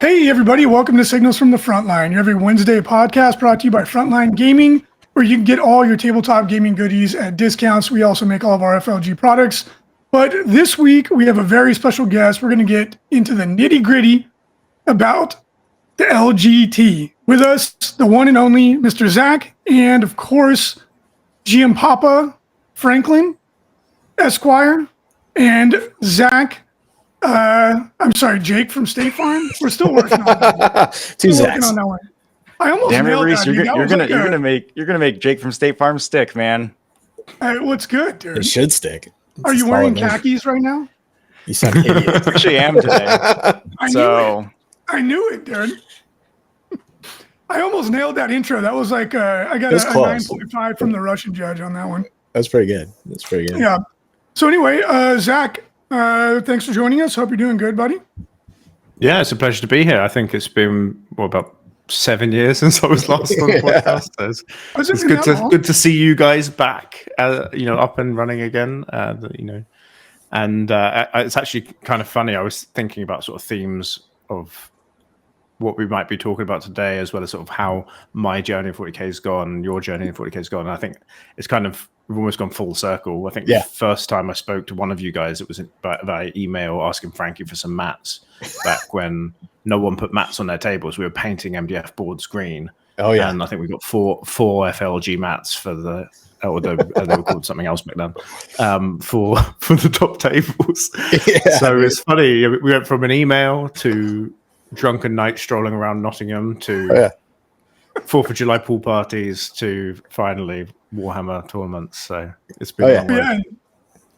Hey, everybody. Welcome to Signals from the Frontline, your every Wednesday podcast brought to you by Frontline Gaming, where you can get all your tabletop gaming goodies at discounts. We also make all of our FLG products. But this week, we have a very special guest. We're going to get into the nitty-gritty about the LGT. With us, the one and only Mr. Zach, and of course, GM Papa Franklin, Esquire, and Zach. I'm sorry, Jake from State Farm. We're still working on that. Working on that one. I almost Damn it, nailed Reece, that. you're gonna make Jake from State Farm stick, man. What's good, dude? It should stick. Are you wearing khakis right now? You sound idiot. Actually, I am today. I knew it, dude. I almost nailed that intro. That was like I got a 9.5 from the Russian judge on that one. That's pretty good. Yeah. So anyway, Zach, thanks for joining us. Hope you're doing good, buddy. Yeah, it's a pleasure to be here. I think it's been about 7 years since I was last on the podcast. So it's good to see you guys back, up and running again. And it's actually kind of funny. I was thinking about sort of themes of what we might be talking about today, as well as sort of how my journey in 40K has gone, your journey in 40K has gone. And I think it's kind of, we've almost gone full circle. I think the first time I spoke to one of you guys, it was by email asking Frankie for some mats back when no one put mats on their tables. We were painting MDF boards green. Oh yeah. And I think we got four FLG mats for they were called something else back then, for the top tables. Yeah. So it's funny. We went from an email to drunken night strolling around Nottingham to 4th of July pool parties to finally Warhammer tournaments. So it's been a long way.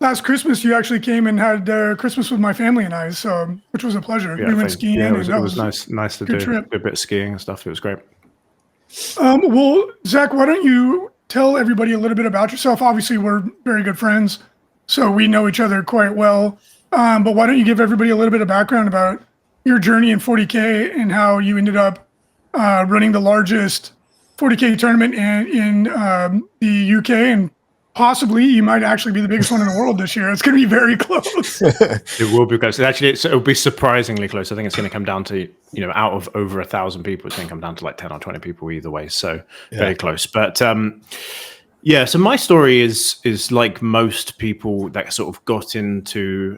Last Christmas, you actually came and had Christmas with my family and I, so which was a pleasure. We went skiing. Yeah, it was nice to do a bit of skiing and stuff. It was great. Well, Zach, why don't you tell everybody a little bit about yourself? Obviously, we're very good friends, so we know each other quite well. But why don't you give everybody a little bit of background about your journey in 40K and how you ended up running the largest 40K tournament in the UK, and possibly you might actually be the biggest one in the world this year. It's going to be very close. It will be close. Actually, it'll be surprisingly close. I think it's going to come down to, out of over 1,000 people, it's going to come down to like 10 or 20 people either way. So very close. But so my story is like most people that sort of got into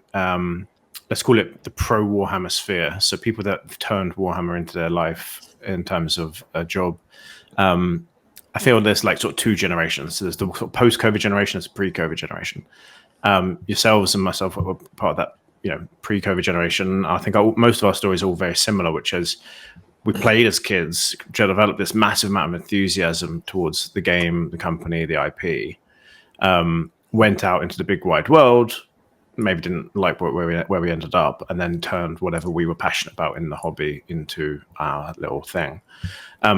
let's call it the pro Warhammer sphere. So people that have turned Warhammer into their life in terms of a job. I feel there's like sort of two generations. So there's the sort of post-COVID generation, there's the pre-COVID generation. Yourselves and myself were part of that, pre-COVID generation. I think most of our stories are all very similar, which is we played as kids, developed this massive amount of enthusiasm towards the game, the company, the IP, went out into the big wide world, maybe didn't like where we ended up, and then turned whatever we were passionate about in the hobby into our little thing.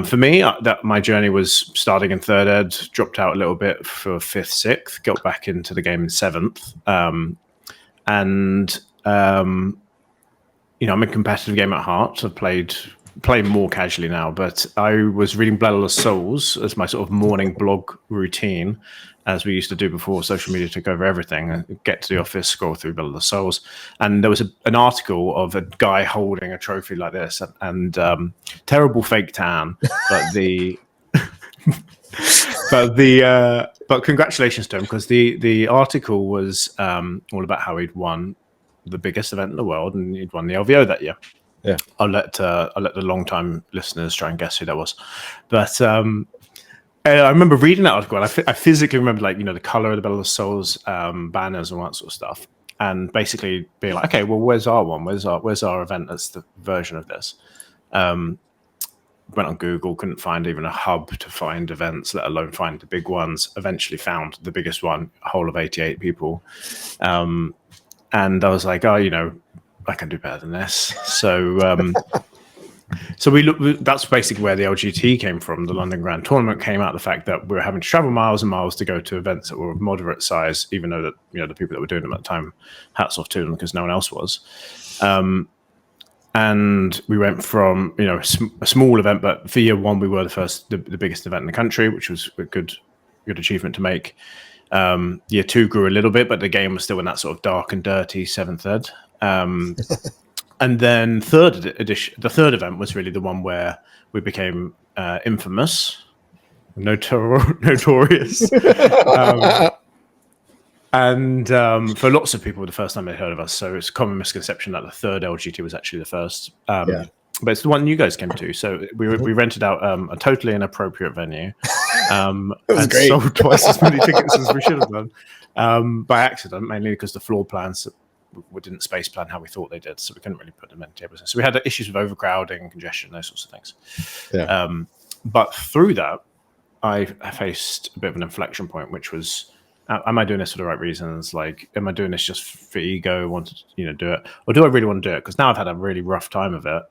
For me, my journey was starting in third ed, dropped out a little bit for fifth, sixth, got back into the game in seventh. I'm a competitive game at heart. I've played more casually now, but I was reading Bloodless Souls as my sort of morning blog routine, as we used to do before social media took over everything. Get to the office, scroll through Bloodless Souls, and there was an article of a guy holding a trophy like this, and terrible fake tan, but congratulations to him, because the article was all about how he'd won the biggest event in the world, and he'd won the LVO that year. Yeah, I'll let the long-time listeners try and guess who that was, but I remember reading that article, and I physically remember, the color of the Bloodless Souls banners and all that sort of stuff, and basically being like, okay, well, where's our one? Where's our event that's the version of this? Went on Google, couldn't find even a hub to find events, let alone find the big ones. Eventually found the biggest one, a whole of 88 people, and I was like, I can do better than this. So we look. That's basically where the LGT came from. The London Grand Tournament came out of the fact that we were having to travel miles and miles to go to events that were of moderate size, even though that the people that were doing them at the time, hats off to them, because no one else was. And we went from a small event, but for year one we were the biggest event in the country, which was a good achievement to make. Year two grew a little bit, but the game was still in that sort of dark and dirty seventh ed. And then the third event was really the one where we became infamous, notorious. And for lots of people, the first time they heard of us. So it's a common misconception that the third LGT was actually the first. But it's the one you guys came to. So we rented out a totally inappropriate venue and great. sold twice as many tickets as we should have done by accident, mainly because the floor plans we didn't space plan how we thought they did. So we couldn't really put them in tables. So we had issues with overcrowding, congestion, those sorts of things. Yeah. But through that, I faced a bit of an inflection point, which was, am I doing this for the right reasons? Like, am I doing this just for ego, want to do it? Or do I really want to do it? Because now I've had a really rough time of it.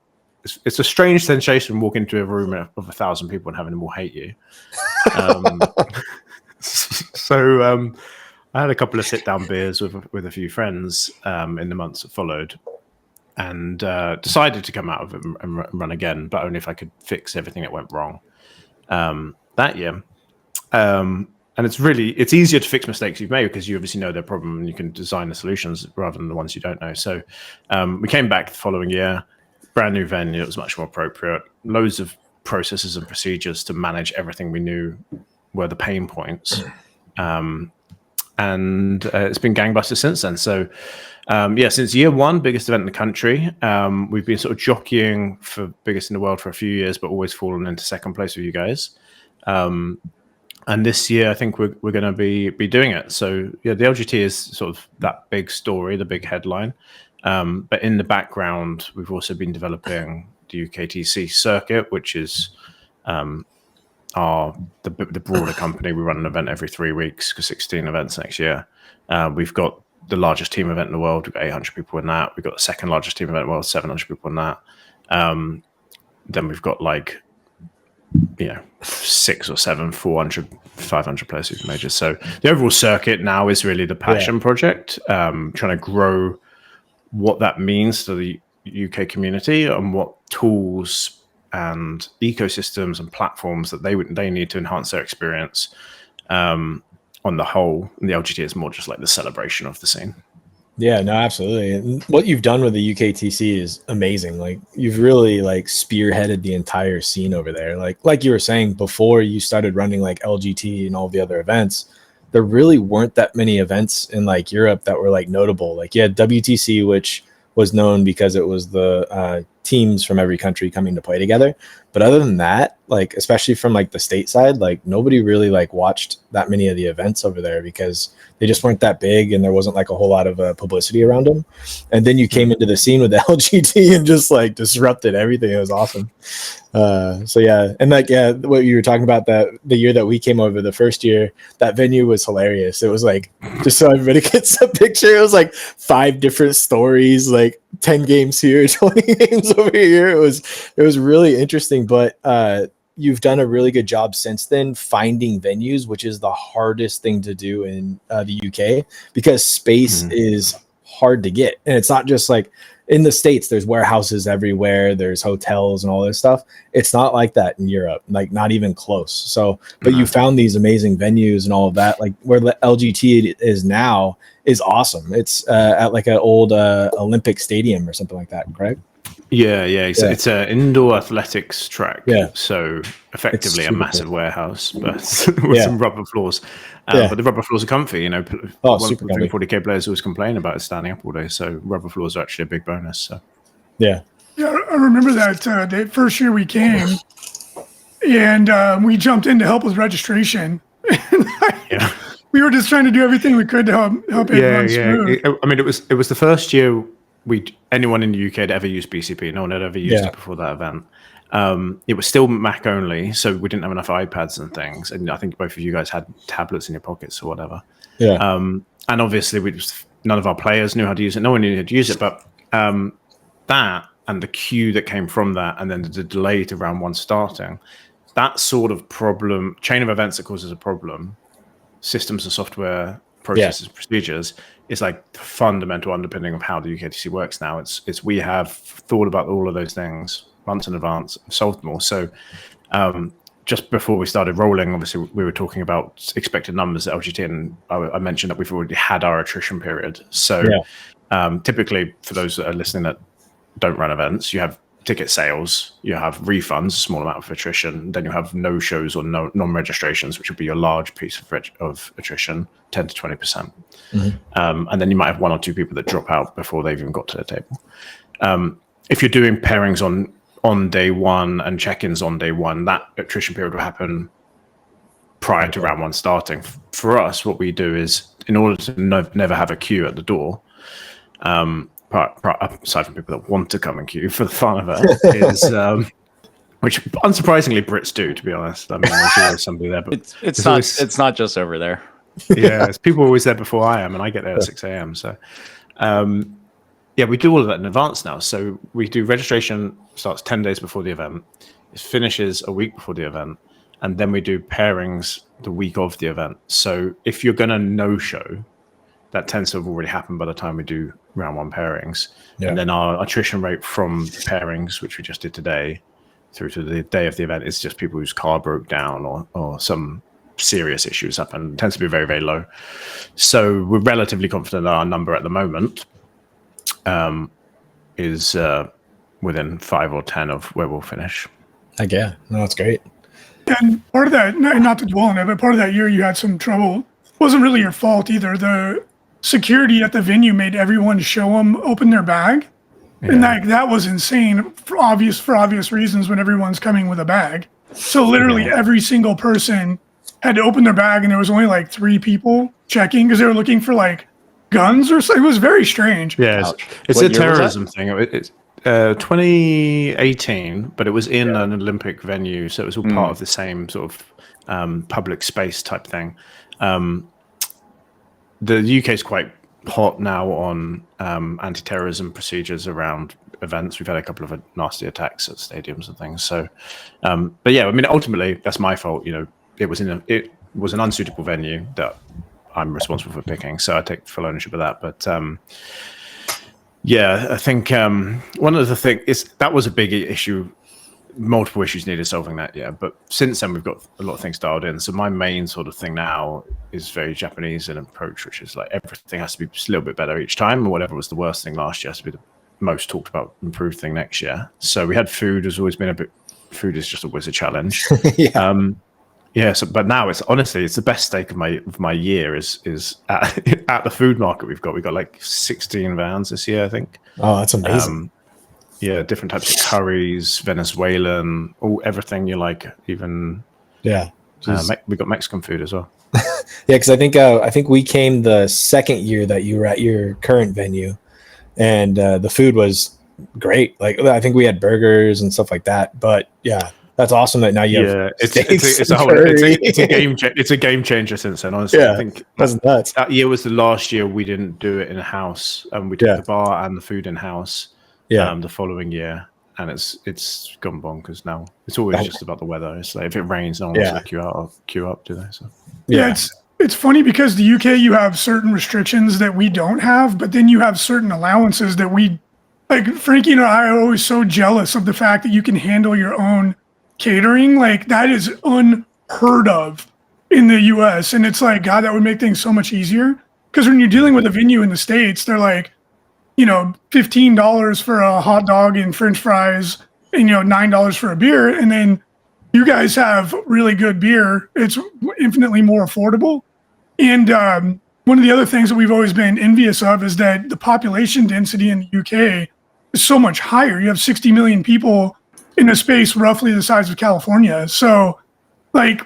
It's a strange sensation walking into a room of 1,000 people and having them all hate you. So I had a couple of sit-down beers with a few friends in the months that followed, and decided to come out of it and run again, but only if I could fix everything that went wrong that year. And it's easier to fix mistakes you've made because you obviously know their problem and you can design the solutions rather than the ones you don't know. So we came back the following year, brand new venue. It was much more appropriate. Loads of processes and procedures to manage everything we knew were the pain points. And it's been gangbusters since then. So since year one, biggest event in the country. We've been sort of jockeying for biggest in the world for a few years, but always fallen into second place with you guys. And this year, I think we're going to be doing it. So yeah, the LGT is sort of that big story, the big headline. But in the background, we've also been developing the UKTC circuit, which is the broader company. We run an event every 3 weeks, 16 events next year. We've got the largest team event in the world. We've got 800 people in that. We've got the second largest team event in the world, 700 people in that. Then we've got 6 or 7, 400, 500 players who've majors. So the overall circuit now is really the passion project, trying to grow what that means to the UK community and what tools and ecosystems and platforms that they need to enhance their experience on the whole. And the LGT is more just like the celebration of the scene. Yeah, no, absolutely. And what you've done with the UKTC is amazing. Like, you've really spearheaded the entire scene over there. Like you were saying before you started running LGT and all the other events, there really weren't that many events in Europe that were notable. You had WTC, which was known because it was the teams from every country coming to play together. But other than that, especially from the state side, nobody really watched that many of the events over there because they just weren't that big and there wasn't a whole lot of publicity around them. And then you came into the scene with the LGT and just disrupted everything. It was awesome. So yeah, and what you were talking about, that the year that we came over, the first year, that venue was hilarious. It was just so everybody gets a picture, it was 5 different stories, 10 games here, 20 games over here. It was really interesting, but you've done a really good job since then finding venues, which is the hardest thing to do in the UK because space is hard to get. And it's not just in the States, there's warehouses everywhere, there's hotels and all this stuff. It's not like that in Europe, not even close. So, but you found these amazing venues and all of that, where the LGT is now is awesome. It's at an old Olympic stadium or something like that, correct? Yeah. It's an indoor athletics track. Yeah. So effectively a massive warehouse, but with some rubber floors. But the rubber floors are comfy. Super comfy. 40k players always complain about standing up all day. So rubber floors are actually a big bonus. So Yeah, I remember that the first year we came, and we jumped in to help with registration. We were just trying to do everything we could to help it run smooth. It was the first year anyone in the UK had ever used BCP. No one had ever used it before that event. It was still Mac only, so we didn't have enough iPads and things. And I think both of you guys had tablets in your pockets or whatever. Yeah. And obviously, none of our players knew how to use it. No one knew how to use it. But that and the queue that came from that, and then the delay to round 1 starting, that sort of problem, chain of events that causes a problem, systems and software, processes, procedures, is the fundamental underpinning of how the UKTC works now. It's we have thought about all of those things months in advance, solved them all. So just before we started rolling, obviously we were talking about expected numbers at LGT, and I mentioned that we've already had our attrition period. So typically, for those that are listening that don't run events. You have ticket sales, you have refunds, a small amount of attrition, then you have no shows or no non-registrations, which would be a large piece of attrition, 10 to 20%. And then you might have one or two people that drop out before they've even got to the table. If you're doing pairings on day one and check-ins on day one, that attrition period will happen prior to round one starting. For us, what we do is, in order to never have a queue at the door, aside from people that want to come and queue for the fun of it, is which unsurprisingly Brits do, to be honest. I mean, there's always somebody there, but it's not just over there. Yeah, it's people always there before I am, and I get there at 6 a.m. So, yeah, we do all of that in advance now. So we do registration starts 10 days before the event, it finishes a week before the event, and then we do pairings the week of the event. So if you're going to no-show, that tends to have already happened by the time we do round one pairings. Yeah. And then our attrition rate from pairings, which we just did today, through to the day of the event, is just people whose car broke down or some serious issues happen. It tends to be very, very low. So we're relatively confident that our number at the moment is within 5 or 10 of where we'll finish. Like, yeah, no, that's great. And part of that, not to dwell on it, but part of that year you had some trouble. It wasn't really your fault either. The security at the venue made everyone show them open their bag. Yeah. And that was insane for obvious reasons when everyone's coming with a bag. So literally every single person had to open their bag, and there was only like 3 people checking because they were looking for like guns or something. It was very strange. Yeah, it's a terrorism thing. It's 2018, but it was in an Olympic venue, so it was all part of the same sort of public space type thing. The UK is quite hot now on anti-terrorism procedures around events. We've had a couple of nasty attacks at stadiums and things. So, but yeah, I mean, ultimately, that's my fault. You know, it was an unsuitable venue that I'm responsible for picking, so I take full ownership of that. But yeah, I think one of the things is that was a big issue. Multiple issues needed solving that, yeah. But since then, we've got a lot of things dialed in. So my main sort of thing now is very Japanese in approach, which is like everything has to be just a little bit better each time, and whatever was the worst thing last year has to be the most talked about improved thing next year. So we had food has always been food is just always a challenge. Yeah. So, but now it's honestly the best steak of my year is at the food market we've got like 16 vans this year, I think. Oh, that's amazing. Yeah, different types of curries, Venezuelan, everything you like. Even we got Mexican food as well. Yeah, because I think we came the second year that you were at your current venue, and the food was great. Like I think we had burgers and stuff like that. But yeah, that's awesome that now you have it's a game changer since then. Honestly, yeah, I think that's nuts. That year was the last year we didn't do it in house, and we did the bar and the food in house. Yeah, the following year, and it's gone bonkers now. It's always just about the weather. It's like if it rains, no one wants to queue up, do they? So it's funny because the UK, you have certain restrictions that we don't have, but then you have certain allowances that we like. Frankie and I are always so jealous of the fact that you can handle your own catering. Like that is unheard of in the US, and it's like, God, that would make things so much easier. Because when you're dealing with a venue in the States, they're like, you know, $15 for a hot dog and French fries, and $9 for a beer, and then you guys have really good beer. It's infinitely more affordable. And one of the other things that we've always been envious of is that the population density in the UK is so much higher. You have 60 million people in a space roughly the size of California. So, like,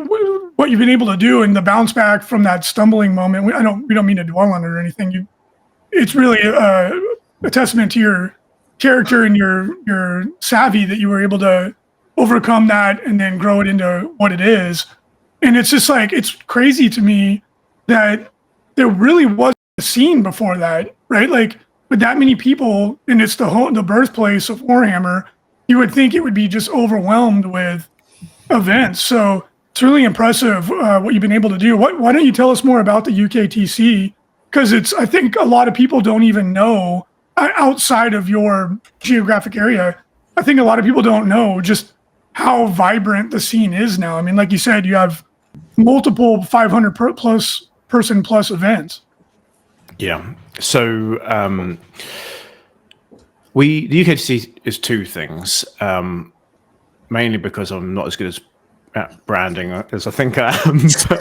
what you've been able to do and the bounce back from that stumbling moment, we don't mean to dwell on it or anything. It's really a testament to your character and your savvy that you were able to overcome that and then grow it into what it is. And it's just like, it's crazy to me that there really was a scene before that, right? Like with that many people, and it's the birthplace of Warhammer, you would think it would be just overwhelmed with events. So it's really impressive what you've been able to do. Why don't you tell us more about the UKTC? Because I think a lot of people don't even know outside of your geographic area. I think a lot of people don't know just how vibrant the scene is now. I mean, like you said, you have multiple 500 person plus events. Yeah. So The UKTC is two things. Mainly because I'm not as good at branding as I think I am. But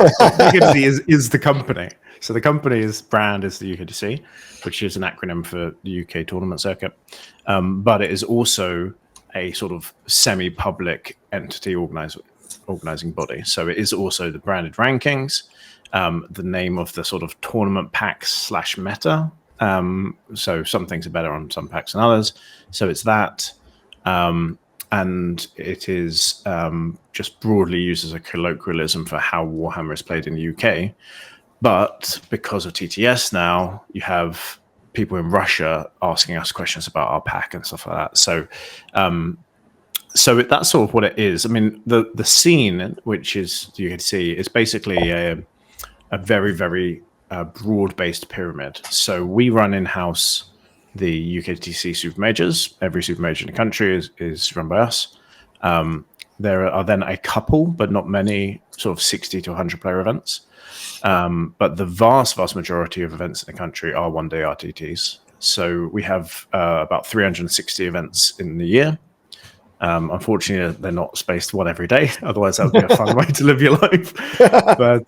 UKTC is the company. So the company's brand is the UKTC, which is an acronym for the UK Tournament Circuit. But it is also a sort of semi-public entity organizing body. So it is also the branded rankings, the name of the sort of tournament packs / meta. So some things are better on some packs than others. So it's that. And it is just broadly used as a colloquialism for how Warhammer is played in the UK. But because of TTS now, you have people in Russia asking us questions about our pack and stuff like that. So that's sort of what it is. I mean, the scene, which is the UKTC, is basically a very, very broad-based pyramid. So we run in-house the UKTC Super Majors. Every Super Major in the country is run by us. There are then a couple, but not many, sort of 60 to 100 player events. But the vast majority of events in the country are one-day RTTs. So we have about 360 events in the year. Unfortunately, they're not spaced one every day. Otherwise, that would be a fun way to live your life. But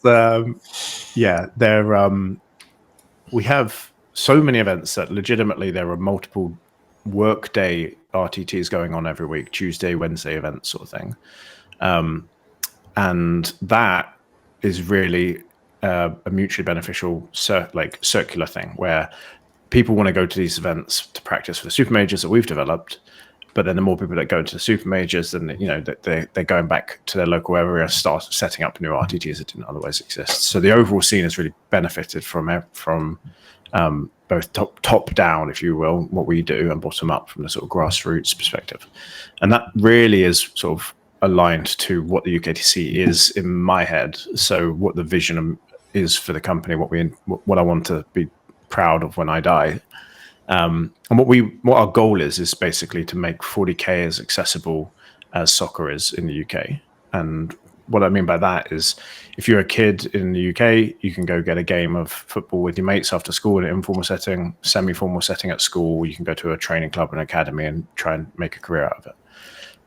we have so many events that legitimately there are multiple workday RTTs going on every week, Tuesday, Wednesday events sort of thing. And that is really a mutually beneficial circular thing where people want to go to these events to practice for the super majors that we've developed. But then the more people that go to the super majors, then they're going back to their local area, start setting up new RTTs that didn't otherwise exist. So the overall scene has really benefited from both top down, if you will, what we do, and bottom up from the sort of grassroots perspective. And that really is sort of aligned to what the UKTC is in my head. So what the vision is for the company, what I want to be proud of when I die. And what our goal is basically to make 40K as accessible as soccer is in the UK. And what I mean by that is if you're a kid in the UK, you can go get a game of football with your mates after school in an informal setting, semi-formal setting at school. You can go to a training club and academy and try and make a career out of it.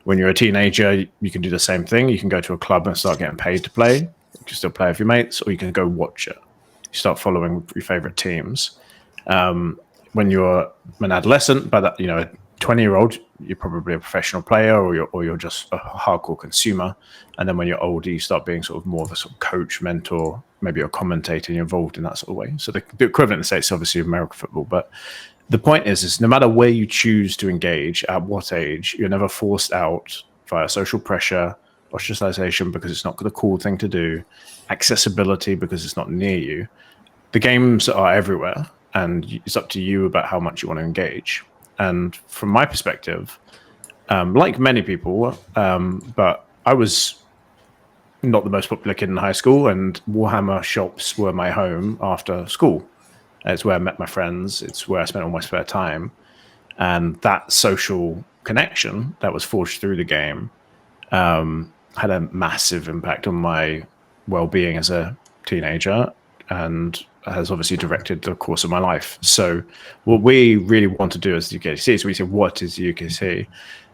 When you're a teenager, you can do the same thing. You can go to a club and start getting paid to play. You can still play with your mates, or you can go watch it. You start following your favorite teams. When you're an adolescent, but a 20-year-old, you're probably a professional player, or you're just a hardcore consumer. And then when you're older, you start being sort of more of a sort of coach, mentor, maybe a commentator, and you're involved in that sort of way. So the equivalent in the States is obviously American football. But the point is no matter where you choose to engage, at what age, you're never forced out via social pressure, ostracization because it's not the cool thing to do, accessibility because it's not near you. The games are everywhere. And it's up to you about how much you want to engage. And from my perspective, like many people, but I was not the most popular kid in high school, and Warhammer shops were my home after school. It's where I met my friends. It's where I spent all my spare time. And that social connection that was forged through the game had a massive impact on my well-being as a teenager, and has obviously directed the course of my life. So what we really want to do as the UKTC is we say, what is the UKTC?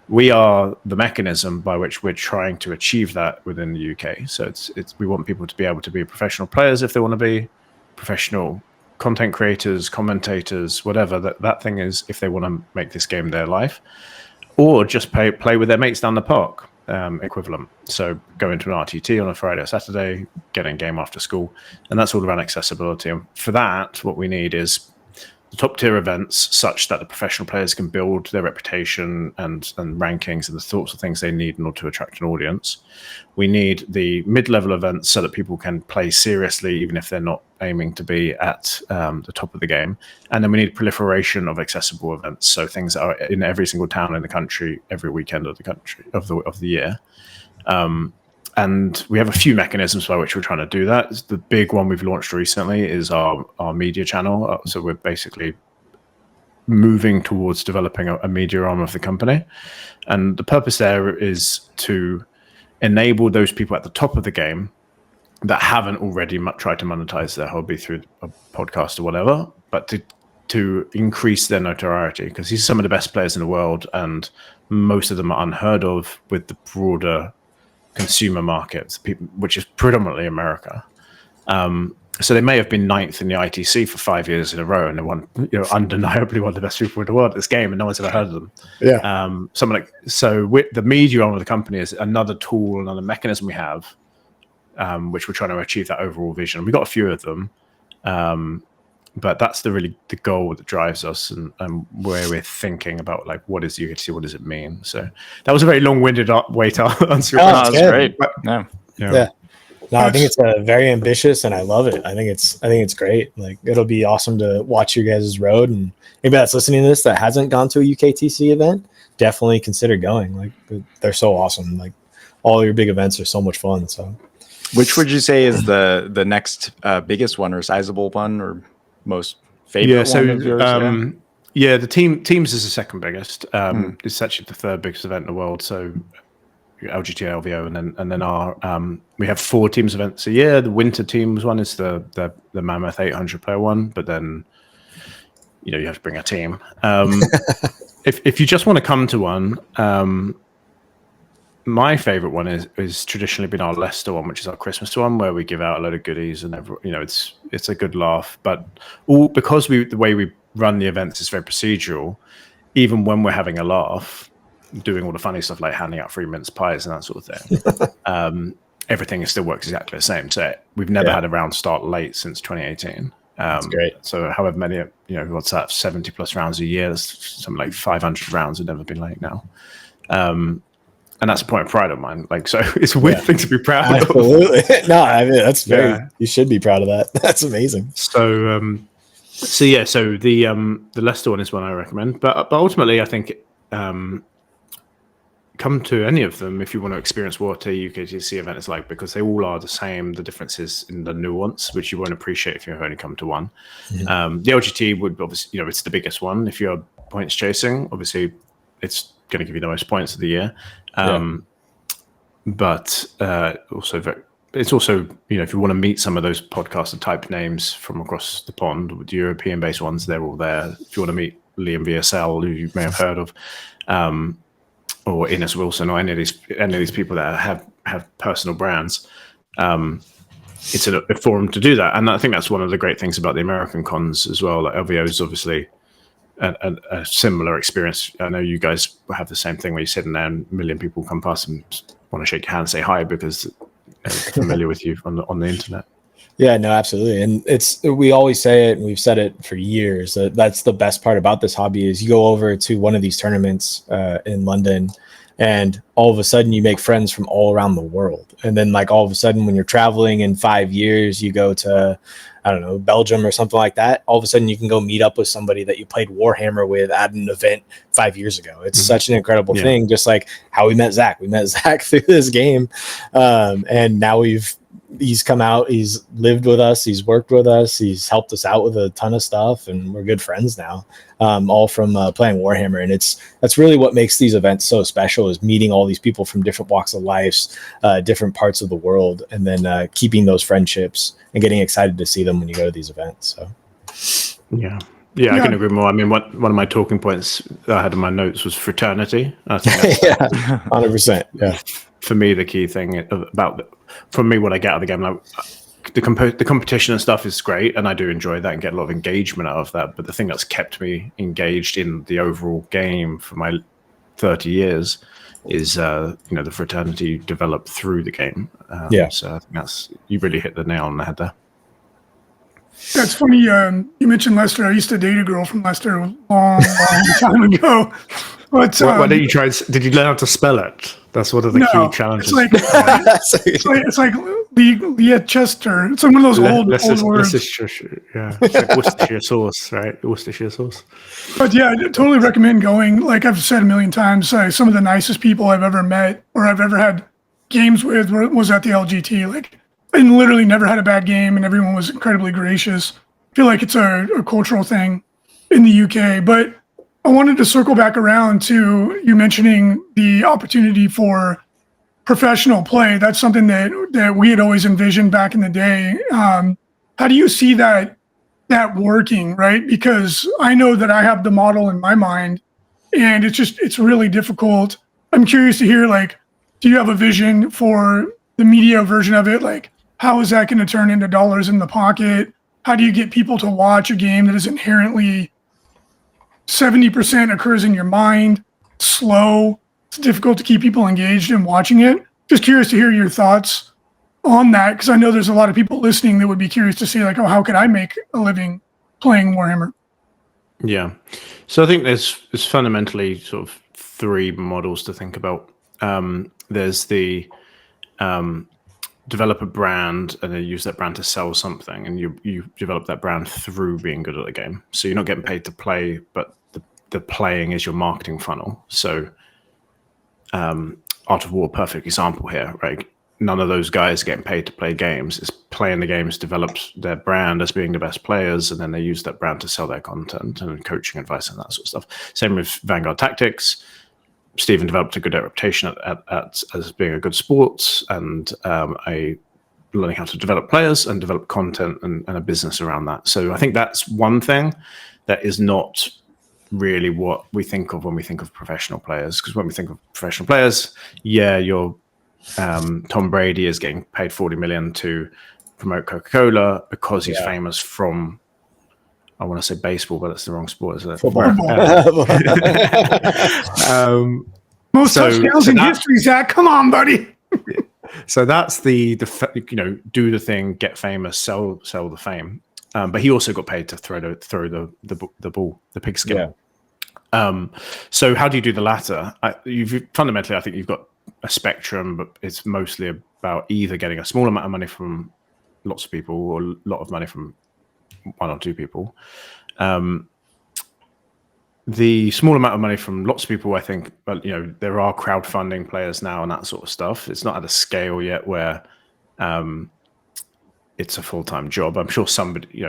We are the mechanism by which we're trying to achieve that within the UK. So we want people to be able to be professional players if they want to be, professional content creators, commentators, whatever that thing is, if they want to make this game their life, or just play with their mates down the park. Equivalent. So go into an RTT on a Friday or Saturday, get in game after school, and that's all around accessibility. And for that, what we need is the top tier events such that the professional players can build their reputation and rankings and the sorts of things they need in order to attract an audience. We need the mid-level events so that people can play seriously, even if they're not aiming to be at the top of the game. And then we need proliferation of accessible events, so things that are in every single town in the country, every weekend of the country of the year. And we have a few mechanisms by which we're trying to do that. The big one we've launched recently is our media channel. So we're basically moving towards developing a media arm of the company. And the purpose there is to enable those people at the top of the game that haven't already tried to monetize their hobby through a podcast or whatever, but to to increase their notoriety, because these are some of the best players in the world, and most of them are unheard of with the broader consumer markets, which is predominantly America. So they may have been 9th in the ITC for 5 years in a row, and they won, undeniably one of the best people in the world at this game, and no one's ever heard of them. Yeah. So with the media arm of the company is another tool, another mechanism we have, which we're trying to achieve that overall vision. We've got a few of them, but that's the goal that drives us, and where we're thinking about like, what is UKTC, what does it mean? So that was a very long-winded way to answer your question. That's great. Yeah. No, I think it's very ambitious, and I love it. I think it's great. Like, it'll be awesome to watch your guys' road, and anybody that's listening to this that hasn't gone to a UKTC event, definitely consider going. Like, they're so awesome. Like, all your big events are so much fun. So, which would you say is the next biggest one, or sizable one, or most favorite one of yours? The teams is the second biggest. It's actually the third biggest event in the world. So LGT, LVO, and then our we have 4 teams events a year. The winter teams one is the Mammoth 800 player one, but then you have to bring a team. If you just want to come to one, my favorite one is traditionally been our Leicester one, which is our Christmas one, where we give out a load of goodies, and it's a good laugh. But because the way we run the events is very procedural, even when we're having a laugh, doing all the funny stuff like handing out free mince pies and that sort of thing, everything still works exactly the same. So we've never had a round start late since 2018. That's great. So however many, what's that, 70 plus rounds a year, that's something like 500 rounds have never been late now. And that's a point of pride of mine. Like, so it's a weird thing to be proud of. Absolutely. No, I mean, that's very, you should be proud of that. That's amazing. So the Leicester one is one I recommend, but ultimately I think, come to any of them if you want to experience what a UKTC event is like, because they all are the same. The difference is in the nuance, which you won't appreciate if you've only come to one. The LGT would obviously, it's the biggest one. If you're points chasing, obviously it's going to give you the most points of the year. But it's also, if you want to meet some of those podcaster type names from across the pond, with the European based ones, they're all there. If you want to meet Liam VSL, who you may have heard of, or Ines Wilson, or any of these people that have personal brands, it's a forum to do that. And I think that's one of the great things about the American cons as well. Like LVO is obviously a similar experience. I know you guys have the same thing where you're sitting there and a million people come past and want to shake your hand and say hi because they're familiar with you on the internet. Yeah, no, absolutely. And we always say it, and we've said it for years, that's the best part about this hobby is you go over to one of these tournaments in London, and all of a sudden you make friends from all around the world. And then like all of a sudden when you're traveling in 5 years, you go to, I don't know, Belgium or something like that. All of a sudden you can go meet up with somebody that you played Warhammer with at an event 5 years ago. It's such an incredible thing. Just like how we met Zach. We met Zach through this game. And now he's come out, he's lived with us, he's worked with us, he's helped us out with a ton of stuff, and we're good friends now, all from playing Warhammer. And that's really what makes these events so special, is meeting all these people from different walks of life, different parts of the world, and then keeping those friendships and getting excited to see them when you go to these events. So yeah, I can agree more. I mean, one of my talking points that I had in my notes was fraternity. I think that's 100%. Yeah. For me, the key thing from me, what I get out of the game, like the competition and stuff is great, and I do enjoy that and get a lot of engagement out of that. But the thing that's kept me engaged in the overall game for my 30 years is, the fraternity developed through the game. So I think you really hit the nail on the head there. That's funny. You mentioned Leicester. I used to date a girl from Leicester a long time ago. But why don't you try? Did you learn how to spell it? That's one of the key challenges. It's like Leicester. It's one of those old words. Yeah, it's like Worcestershire sauce, right? Worcestershire sauce. But yeah, I totally recommend going. Like I've said a million times, some of the nicest people I've ever met or I've ever had games with was at the LGT. Like, and literally never had a bad game, and everyone was incredibly gracious. I feel like it's a cultural thing in the UK, but I wanted to circle back around to you mentioning the opportunity for professional play. That's something that we had always envisioned back in the day. How do you see that that working, right? Because I know that I have the model in my mind, and it's really difficult. I'm curious to hear, like, do you have a vision for the media version of it? Like, how is that going to turn into dollars in the pocket? How do you get people to watch a game that is inherently 70% occurs in your mind, slow? It's difficult to keep people engaged in watching it. Just curious to hear your thoughts on that, because I know there's a lot of people listening that would be curious to see, like, oh, how could I make a living playing Warhammer? Yeah. So I think there's fundamentally sort of three models to think about. There's the develop a brand and then use that brand to sell something, and you develop that brand through being good at the game. So you're not getting paid to play, but the playing is your marketing funnel. So Art of War, perfect example here, right? None of those guys are getting paid to play games. It's playing the games, develops their brand as being the best players, and then they use that brand to sell their content and coaching advice and that sort of stuff. Same with Vanguard Tactics. Stephen developed a good reputation as being a good sports and learning how to develop players and develop content and a business around that. So I think that's one thing that is not really what we think of when we think of professional players. Because when we think of professional players, yeah, you're Tom Brady is getting paid $40 million to promote Coca-Cola because he's famous from, I want to say baseball, but that's the wrong sport, isn't it? Football. Most touchdowns in history, Zach. Come on, buddy. So that's the do the thing, get famous, sell the fame. But he also got paid to throw the ball, the pigskin. Yeah. So how do you do the latter? Fundamentally, I think you've got a spectrum, but it's mostly about either getting a small amount of money from lots of people or a lot of money from one or two people. The small amount of money from lots of people, I think, but there are crowdfunding players now and that sort of stuff. It's not at a scale yet where it's a full-time job. I'm sure somebody,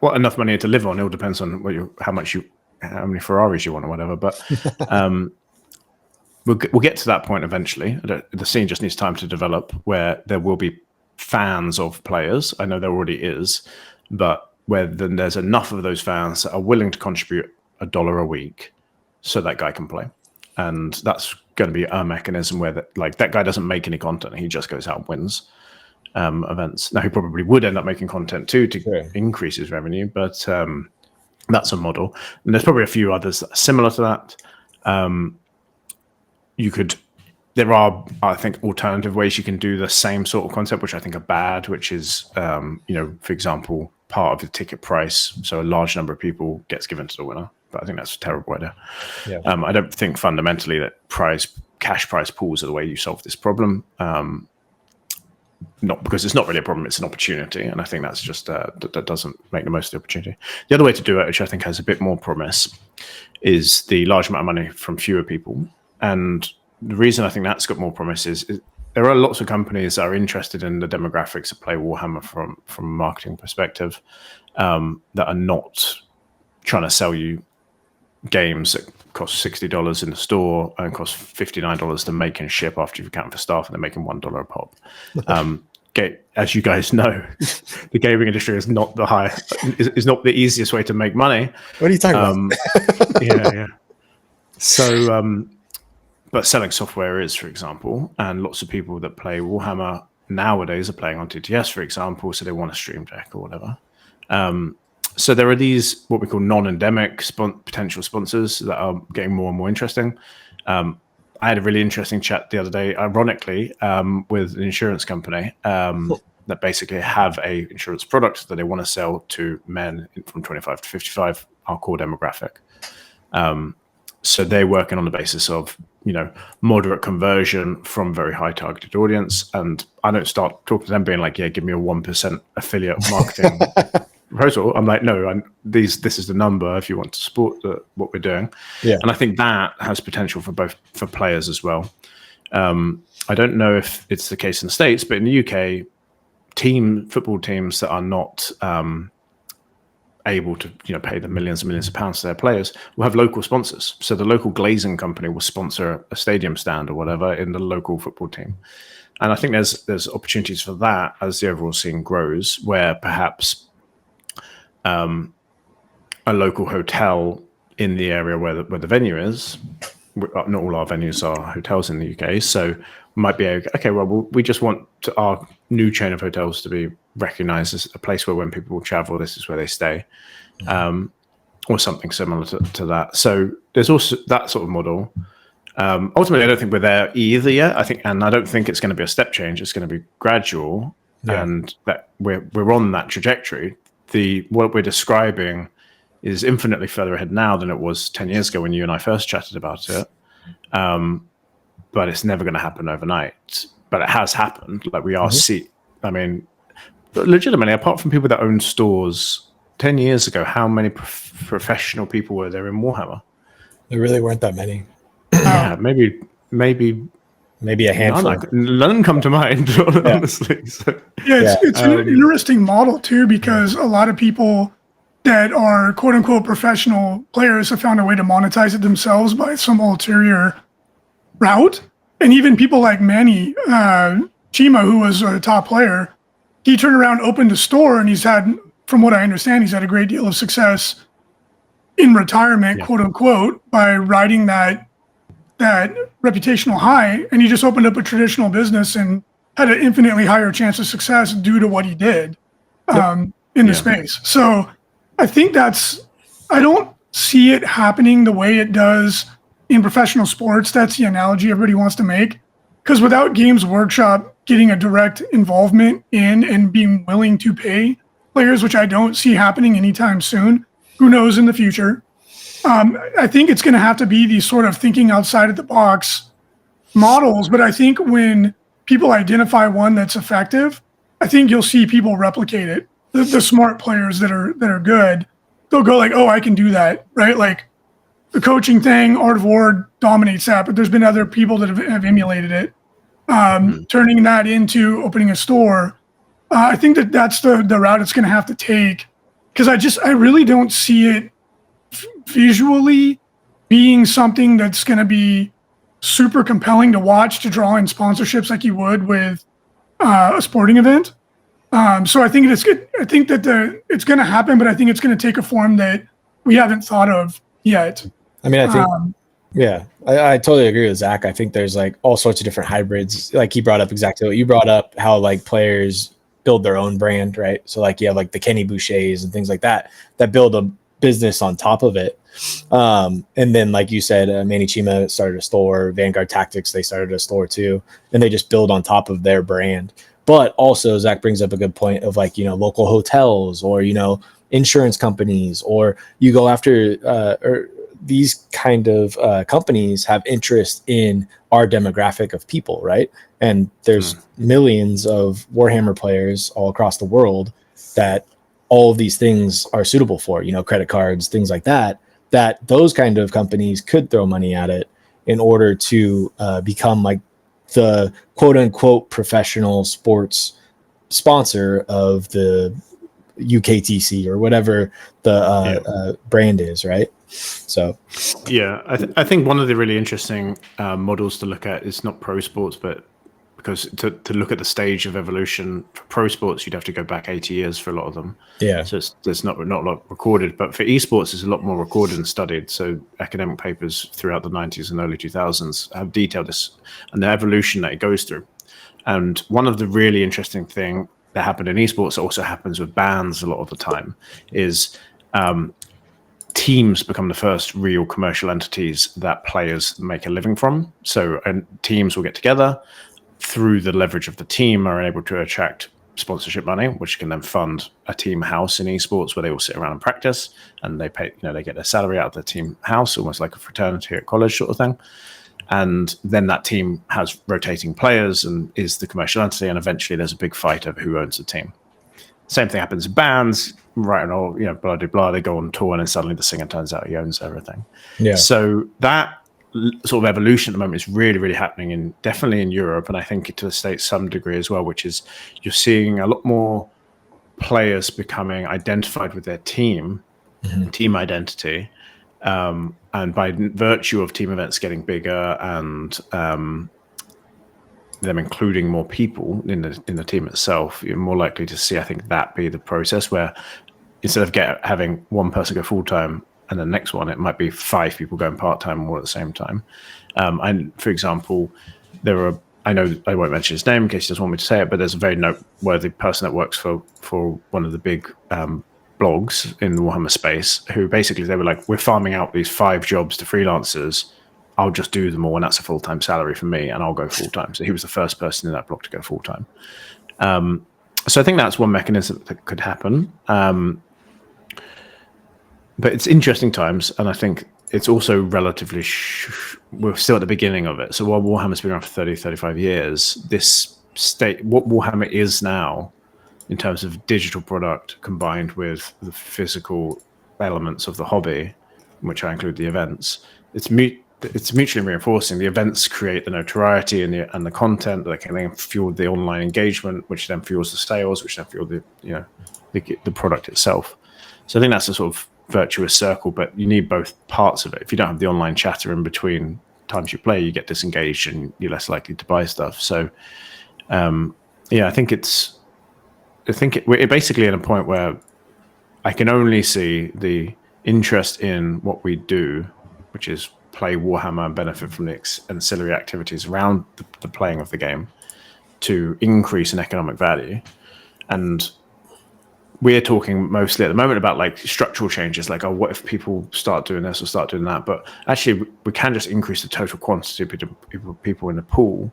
enough money to live on. It all depends on how many Ferraris you want or whatever. But we'll get to that point eventually. The scene just needs time to develop where there will be fans of players. I know there already is, but where then there's enough of those fans that are willing to contribute $1 a week so that guy can play. And that's going to be a mechanism where that guy doesn't make any content. He just goes out and wins events. Now, he probably would end up making content too to increase his revenue, but that's a model. And there's probably a few others that are similar to that. There are, I think, alternative ways you can do the same sort of concept, which I think are bad, which is, for example, part of the ticket price. So a large number of people gets given to the winner. But I think that's a terrible idea. Yeah. I don't think fundamentally that cash prize pools are the way you solve this problem. Not because it's not really a problem, it's an opportunity. And I think that's just, that doesn't make the most of the opportunity. The other way to do it, which I think has a bit more promise, is the large amount of money from fewer people. And the reason I think that's got more promise is there are lots of companies that are interested in the demographics that play Warhammer from a marketing perspective, that are not trying to sell you games that cost $60 in the store and cost $59 to make and ship after you've accounted for staff, and they're making $1 a pop. As you guys know, the gaming industry is not is not the easiest way to make money. What are you talking about? Yeah. So, but selling software is, for example, and lots of people that play Warhammer nowadays are playing on TTS, for example, so they want a Stream Deck or whatever. So there are these, what we call non-endemic potential sponsors that are getting more and more interesting. I had a really interesting chat the other day, ironically, with an insurance company that basically have a insurance product that they want to sell to men from 25 to 55, our core demographic. So they're working on the basis of, moderate conversion from very high targeted audience. And I don't start talking to them being like, yeah, give me a 1% affiliate marketing proposal. I'm like, no, this is the number if you want to support what we're doing. Yeah. And I think that has potential for players as well. I don't know if it's the case in the States, but in the UK, football teams that are not able to pay the millions and millions of pounds to their players will have local sponsors. So the local glazing company will sponsor a stadium stand or whatever in the local football team. And I think there's opportunities for that as the overall scene grows, where perhaps a local hotel in the area where the venue is. Not all our venues are hotels in the UK, so we might be okay. Well, we just want our new chain of hotels to be recognised as a place where when people travel, this is where they stay, or something similar to that. So there's also that sort of model. Ultimately, I don't think we're there either yet. I don't think it's going to be a step change. It's going to be gradual, and that we're on that trajectory. What we're describing is infinitely further ahead now than it was 10 years ago when you and I first chatted about it. But it's never going to happen overnight. But it has happened. Like we are legitimately, apart from people that own stores 10 years ago, how many professional people were there in Warhammer? There really weren't that many. Yeah, maybe a handful. None come to mind, honestly. So, it's an interesting model too, because a lot of people that are quote unquote professional players have found a way to monetize it themselves by some ulterior route. And even people like Manny Chima, who was a top player, he turned around, opened a store, and he's had, from what I understand, he's had a great deal of success in retirement, quote unquote, by riding that reputational high. And he just opened up a traditional business and had an infinitely higher chance of success due to what he did in the space. So I think I don't see it happening the way it does in professional sports. That's the analogy everybody wants to make. Because without Games Workshop getting a direct involvement in and being willing to pay players, which I don't see happening anytime soon, who knows in the future, I think it's going to have to be these sort of thinking outside of the box models. But I think when people identify one that's effective, I think you'll see people replicate it. The smart players that are good, they'll go like, oh, I can do that, right? Like the coaching thing, Art of War dominates that, but there's been other people that have emulated it. Turning that into opening a store, I think that's the route it's going to have to take, because I really don't see it visually being something that's going to be super compelling to watch to draw in sponsorships like you would with a sporting event. So I think it's good. I think that it's going to happen, but I think it's going to take a form that we haven't thought of yet. I mean, I think, I totally agree with Zach. I think there's like all sorts of different hybrids. Like he brought up exactly what you brought up, how like players build their own brand, right? So like you have like the Kenny Bouchers and things like that build a business on top of it. And then like you said, Manny Chima started a store, Vanguard Tactics, they started a store too, and they just build on top of their brand. But also Zach brings up a good point of like, local hotels or, insurance companies, or you go after or these kind of companies have interest in our demographic of people, right? And there's millions of Warhammer players all across the world that all of these things are suitable for, credit cards, things like that those kind of companies could throw money at it in order to become like the quote unquote professional sports sponsor of the UKTC or whatever the brand is, right? So I think one of the really interesting models to look at is not pro sports, but because to look at the stage of evolution for pro sports, you'd have to go back 80 years for a lot of them. So there's not a lot recorded, but for esports, there's a lot more recorded and studied. So academic papers throughout the 90s and early 2000s have detailed this and the evolution that it goes through. And one of the really interesting thing that happened in esports also happens with bands a lot of the time is teams become the first real commercial entities that players make a living from. So teams will get together, through the leverage of the team, are able to attract sponsorship money, which can then fund a team house in esports where they all sit around and practice, and they pay, they get their salary out of the team house, almost like a fraternity at college sort of thing. And then that team has rotating players and is the commercial entity, and eventually there's a big fight over who owns the team. Same thing happens in bands, right? And all, blah, blah, blah. They go on tour, and then suddenly the singer turns out he owns everything. So that sort of evolution at the moment is really, really happening definitely in Europe, and I think to the States some degree as well, which is you're seeing a lot more players becoming identified with their team, team identity, and by virtue of team events getting bigger and them including more people in the team itself, you're more likely to see, I think, that be the process where instead of having one person go full time and the next one, it might be 5 people going part time all at the same time. And for example, I know I won't mention his name in case he doesn't want me to say it, but there's a very noteworthy person that works for one of the big blogs in the Warhammer space who basically they were like, we're farming out these 5 jobs to freelancers. I'll just do them all, and that's a full-time salary for me, and I'll go full-time. So he was the first person in that blog to go full-time. So I think that's one mechanism that could happen. But it's interesting times, and I think it's also relatively we're still at the beginning of it. So while Warhammer's been around for 30, 35 years, this what Warhammer is now in terms of digital product combined with the physical elements of the hobby, in which I include the events, it's mutually reinforcing. The events create the notoriety and the content that can then fuel the online engagement, which then fuels the sales, which then fuel the product itself. So I think that's a sort of virtuous circle, but you need both parts of it. If you don't have the online chatter in between times you play, you get disengaged and you're less likely to buy stuff. So I think we're basically at a point where I can only see the interest in what we do, which is play Warhammer and benefit from the ancillary activities around the playing of the game, to increase in economic value. And we're talking mostly at the moment about like structural changes, like, what if people start doing this or start doing that? But actually, we can just increase the total quantity of people in the pool,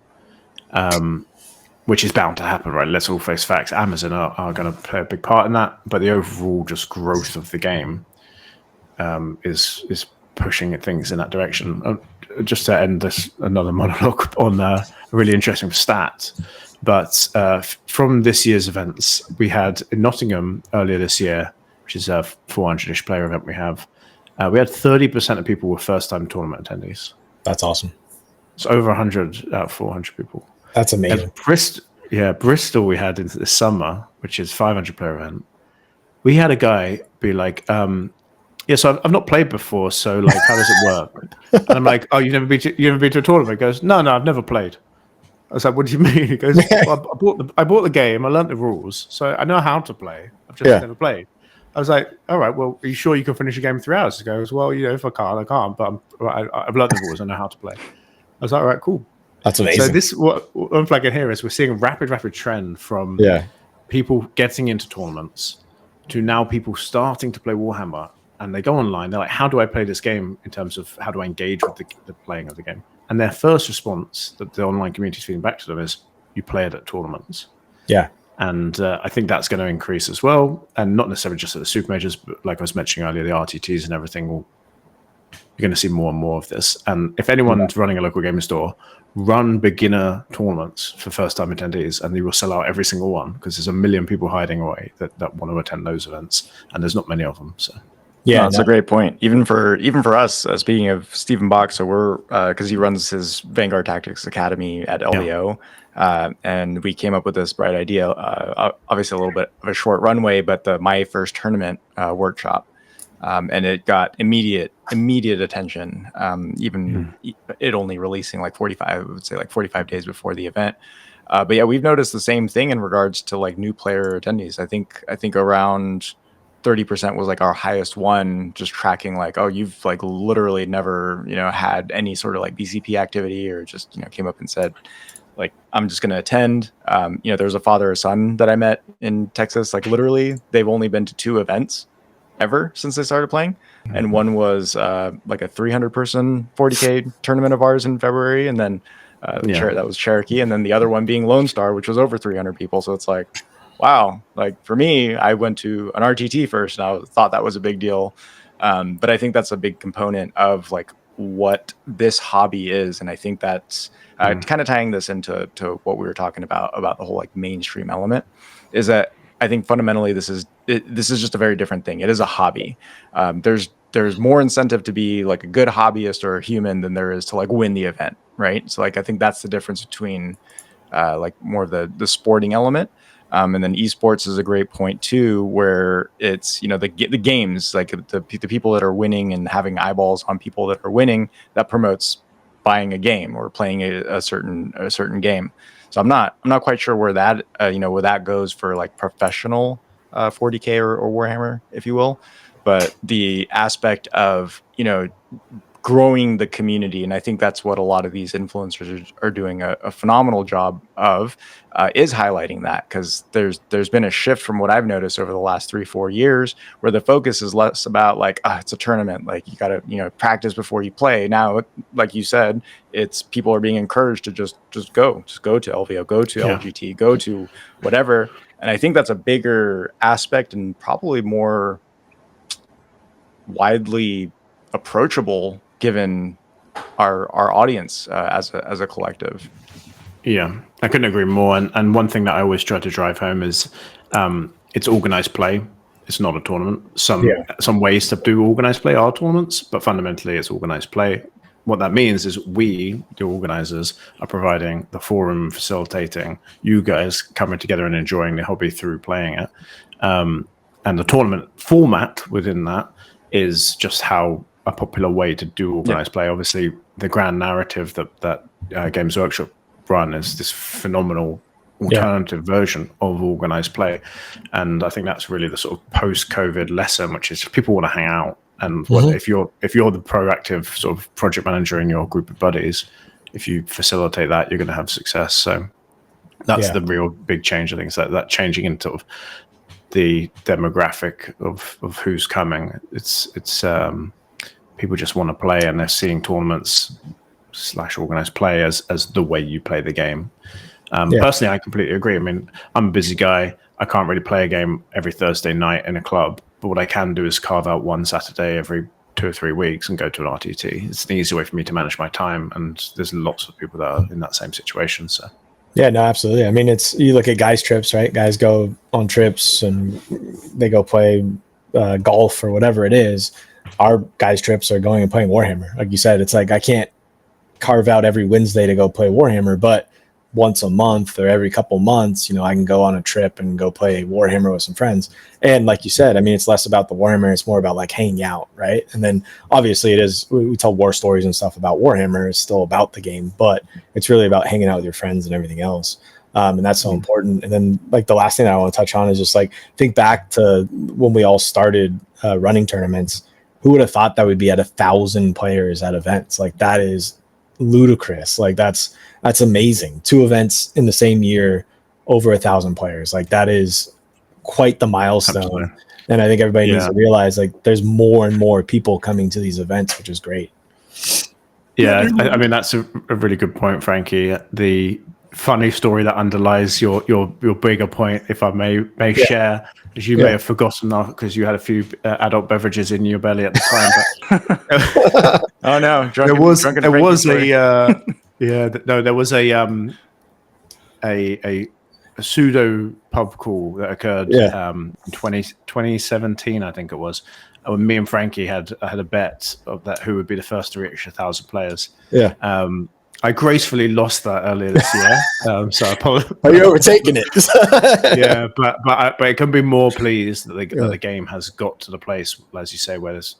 which is bound to happen, right? Let's all face facts. Amazon are going to play a big part in that, but the overall just growth of the game is pushing things in that direction. Just to end another monologue on a really interesting stat. But from this year's events, we had in Nottingham earlier this year, which is a 400-ish player event we had 30% of people were first-time tournament attendees. That's awesome. It's over 100 out of 400 people. That's amazing. Bristol we had into this summer, which is 500-player event. We had a guy be like, so I've not played before, so like, how does it work? And I'm like, oh, you've never been to a tournament? He goes, no, I've never played. I was like, what do you mean? He goes, well, I bought the game, I learned the rules, so I know how to play. I've just never played. I was like, all right, well, are you sure you can finish a game in 3 hours? He goes, well, if I can't, I can't, but I've learned the rules, I know how to play. I was like, all right, cool. That's amazing. So what I'm flagging here is we're seeing a rapid trend from people getting into tournaments to now people starting to play Warhammer, and they go online, they're like, how do I play this game in terms of how do I engage with the playing of the game? And their first response that the online community is feeding back to them is, you play it at tournaments. Yeah. And I think that's going to increase as well. And not necessarily just at the super majors, but like I was mentioning earlier, the RTTs and everything, you're going to see more and more of this. And if anyone's running a local gaming store, run beginner tournaments for first-time attendees, and you will sell out every single one, because there's a million people hiding away that want to attend those events, and there's not many of them. So. Yeah, that's a great point. Even for us, speaking of Stephen Bach, so we're because he runs his Vanguard Tactics Academy at LVO, and we came up with this bright idea. Obviously, a little bit of a short runway, but the My First Tournament workshop, and it got immediate attention. Even it only releasing like 45 days before the event. But yeah, we've noticed the same thing in regards to like new player attendees. I think around 30% was like our highest one, just tracking like, oh, you've like literally never, had any sort of like BCP activity, or just, came up and said, like, I'm just going to attend. There's a father or son that I met in Texas. Like literally, they've only been to 2 events ever since they started playing. And one was like a 300-person 40K tournament of ours in February. And then that was Cherokee. And then the other one being Lone Star, which was over 300 people. So it's like, wow, like for me, I went to an RTT first, and I thought that was a big deal. But I think that's a big component of like what this hobby is. And I think that's kind of tying this into what we were talking about the whole like mainstream element, is that I think fundamentally this is just a very different thing. It is a hobby. There's more incentive to be like a good hobbyist or a human than there is to like win the event, right? So like I think that's the difference between like more of the sporting element. And then esports is a great point too, where it's, the games, like the people that are winning and having eyeballs on people that are winning, that promotes buying a game or playing a certain game. So I'm not quite sure where that, where that goes for like professional 40K or Warhammer, if you will, but the aspect of, growing the community. And I think that's what a lot of these influencers are doing a phenomenal job of, is highlighting that, because there's been a shift from what I've noticed over the last 3-4 years, where the focus is less about like, it's a tournament, like you got to, practice before you play. Now, like you said, it's people are being encouraged to just go to LVO, go to LGT, go to whatever. And I think that's a bigger aspect and probably more widely approachable given our audience as a collective. Yeah, I couldn't agree more. And one thing that I always try to drive home is it's organized play. It's not a tournament. Some ways to do organized play are tournaments, but fundamentally it's organized play. What that means is we, the organizers, are providing the forum, facilitating you guys coming together and enjoying the hobby through playing it. And the tournament format within that is just how a popular way to do organized play. Obviously, the grand narrative that Games Workshop run is this phenomenal alternative version of organized play, and I think that's really the sort of post-COVID lesson, which is people want to hang out. And if you're the proactive sort of project manager in your group of buddies, if you facilitate that, you're going to have success. So that's the real big change. I think is that changing into sort of the demographic of who's coming. It's people just want to play, and they're seeing tournaments / organized play as the way you play the game. Personally, I completely agree. I mean, I'm a busy guy. I can't really play a game every Thursday night in a club, but what I can do is carve out one Saturday every 2 or 3 weeks and go to an RTT. It's an easy way for me to manage my time, and there's lots of people that are in that same situation. So yeah, no, absolutely. I mean, you look at guys' trips, right? Guys go on trips and they go play golf or whatever it is. Our guys' trips are going and playing Warhammer. Like you said, it's like I can't carve out every Wednesday to go play Warhammer, but once a month or every couple months, I can go on a trip and go play Warhammer with some friends. And like you said, I mean, it's less about the Warhammer. It's more about like hanging out, right? And then obviously it is, we tell war stories and stuff about Warhammer. It's still about the game, but it's really about hanging out with your friends and everything else. And that's so important. And then like the last thing that I want to touch on is just like, think back to when we all started running tournaments. Who would have thought that we'd be at 1,000 players at events? Like that is ludicrous. Like that's amazing. 2 events in the same year, over 1,000 players. Like that is quite the milestone. Absolutely. And I think everybody needs to realize like there's more and more people coming to these events, which is great. Yeah, I mean that's a really good point, Frankie. The funny story that underlies your bigger point, if I may share, as you may have forgotten now because you had a few adult beverages in your belly at the time. But oh no, there was a pseudo pub crawl that occurred in 2017, I think it was. When me and Frankie had a bet of that who would be the first to reach 1,000 players. Yeah. I gracefully lost that earlier this year, so I apologize. Are you overtaking it? Yeah, but it can be more pleased that the game has got to the place, as you say, where there's,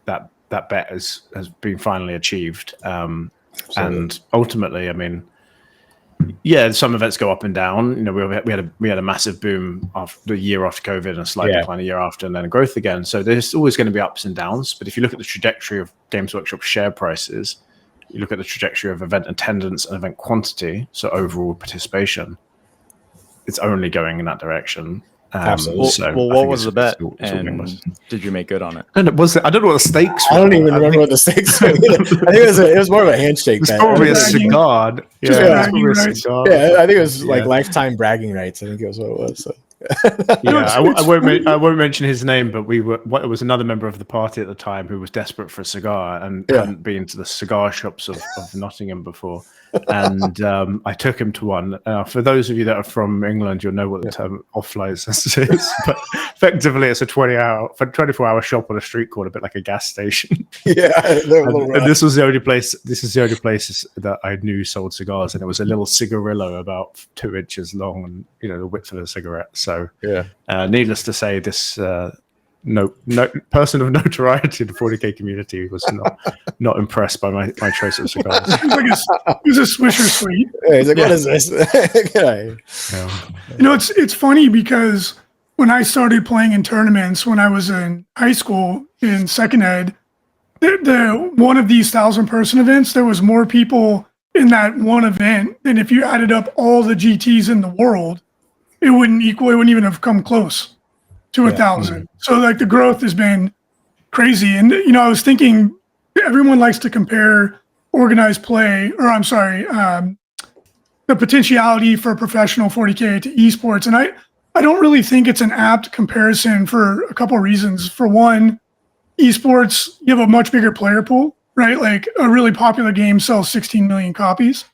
that bet has been finally achieved, and ultimately, I mean, some events go up and down. We had a massive boom after the year after COVID and a slight decline a year after, and then growth again. So there's always going to be ups and downs. But if you look at the trajectory of Games Workshop share prices, you look at the trajectory of event attendance and event quantity, so overall participation, it's only going in that direction. Absolutely. What was the bet? And did you make good on it? And I don't know what the stakes were. I don't even remember what the stakes were. I think it was more of a handshake. It's probably a cigar. Yeah, I think it was like lifetime bragging rights. I think it was what it was. So. I won't mention his name, but it was another member of the party at the time who was desperate for a cigar and hadn't been to the cigar shops of Nottingham before. And I took him to one. For those of you that are from England, you'll know what the term off license is. But effectively, it's a 24-hour shop on a street corner, a bit like a gas station. Yeah, and this was the only place. This is the only place that I knew sold cigars, and it was a little cigarillo about 2 inches long, and the width of a cigarette. So, needless to say, this. No person of notoriety in the 40K community was not impressed by my choice of cigars. It was a Swisher Sweet. He's like, what is this? It's funny because when I started playing in tournaments when I was in high school in second ed, the one of these 1,000-person events, there was more people in that one event than if you added up all the GTs in the world, it wouldn't even have come close to 1,000. So like the growth has been crazy. And I was thinking everyone likes to compare organized play, or I'm sorry, the potentiality for professional 40K to esports. And I don't really think it's an apt comparison for a couple of reasons. For one, esports, you have a much bigger player pool, right? Like a really popular game sells 16 million copies.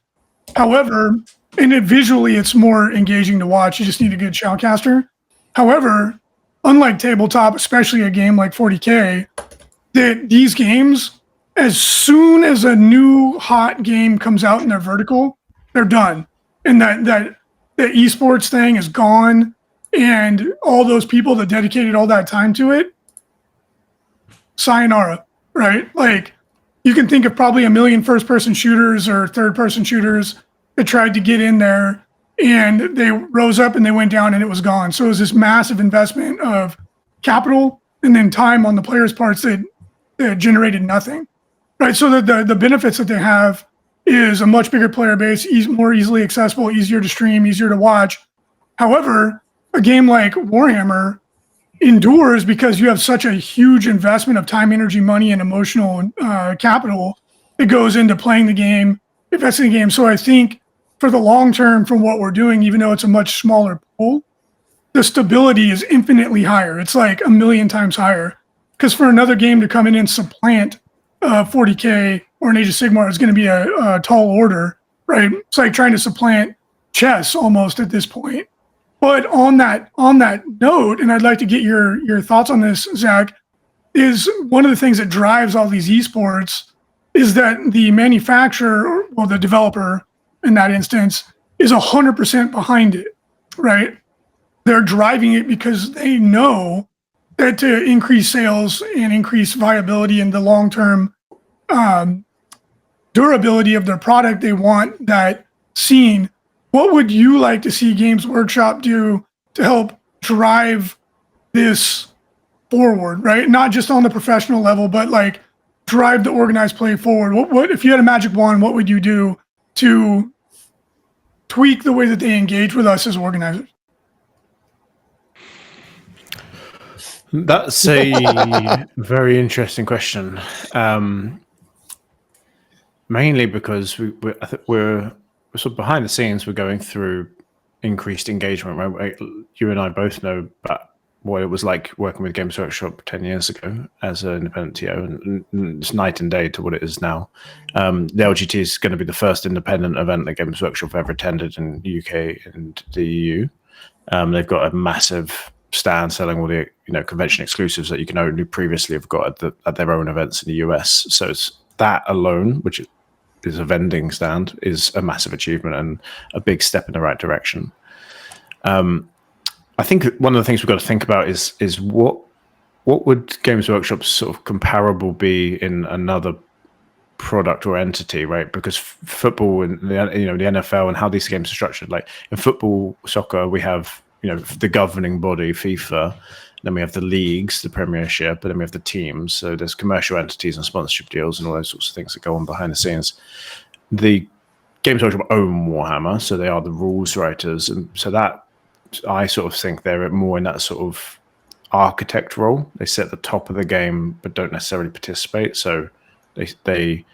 However, visually, it's more engaging to watch. You just need a good shoutcaster. However, unlike tabletop, especially a game like 40K, these games, as soon as a new hot game comes out in their vertical, they're done. And that the esports thing is gone. And all those people that dedicated all that time to it, sayonara, right? Like you can think of probably a million first-person shooters or third-person shooters that tried to get in there and they rose up and they went down and it was gone. So it was this massive investment of capital and then time on the players' parts that generated nothing, right? So the benefits that they have is a much bigger player base, more easily accessible, easier to stream, easier to watch. However, a game like Warhammer endures because you have such a huge investment of time, energy, money, and emotional capital that goes into playing the game, investing in the game. So I think for the long term, from what we're doing, even though it's a much smaller pool, the stability is infinitely higher. It's like a million times higher. Because for another game to come in and supplant 40K or an Age of Sigmar is going to be a tall order, right? It's like trying to supplant chess almost at this point. But on that note, and I'd like to get your thoughts on this, Zach, is one of the things that drives all these esports is that the manufacturer, or the developer in that instance, is 100% behind it, right? They're driving it because they know that to increase sales and increase viability and the long-term durability of their product, they want that seen. What would you like to see Games Workshop do to help drive this forward, right? Not just on the professional level, but like drive the organized play forward. What if you had a magic wand, what would you do to tweak the way that they engage with us as organizers? That's a very interesting question. Mainly because I think we're sort of behind the scenes, we're going through increased engagement. Right? You and I both know about what it was like working with Games Workshop 10 years ago as an independent TO, and it's night and day to what it is now. The LGT is going to be the first independent event that Games Workshop have ever attended in the UK and the EU. They've got a massive stand selling all the convention exclusives that you can only previously have got at their own events in the US. So it's that alone, which is a vending stand, is a massive achievement and a big step in the right direction. I think one of the things we've got to think about is what would Games Workshop's sort of comparable be in another product or entity, right? Because football and the NFL and how these games are structured, like in football, soccer, we have the governing body, FIFA. Then we have the leagues, the Premiership, and then we have the teams. So there's commercial entities and sponsorship deals and all those sorts of things that go on behind the scenes. The Games Workshop own Warhammer, so they are the rules writers, and so that I sort of think they're more in that sort of architect role. They sit at the top of the game, but don't necessarily participate. So they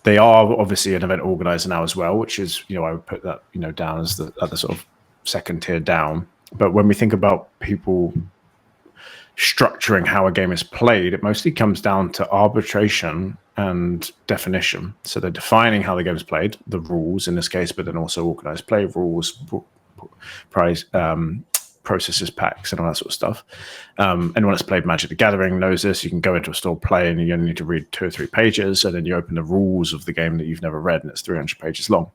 are obviously an event organizer now as well, which is I would put that down as the other sort of second tier down. But when we think about people structuring how a game is played, it mostly comes down to arbitration and definition. So they're defining how the game is played, the rules in this case, but then also organized play rules, processes, packs, and all that sort of stuff. Anyone that's played Magic the Gathering knows this. You can go into a store, play, and you only need to read 2 or 3 pages, and then you open the rules of the game that you've never read, and it's 300 pages long.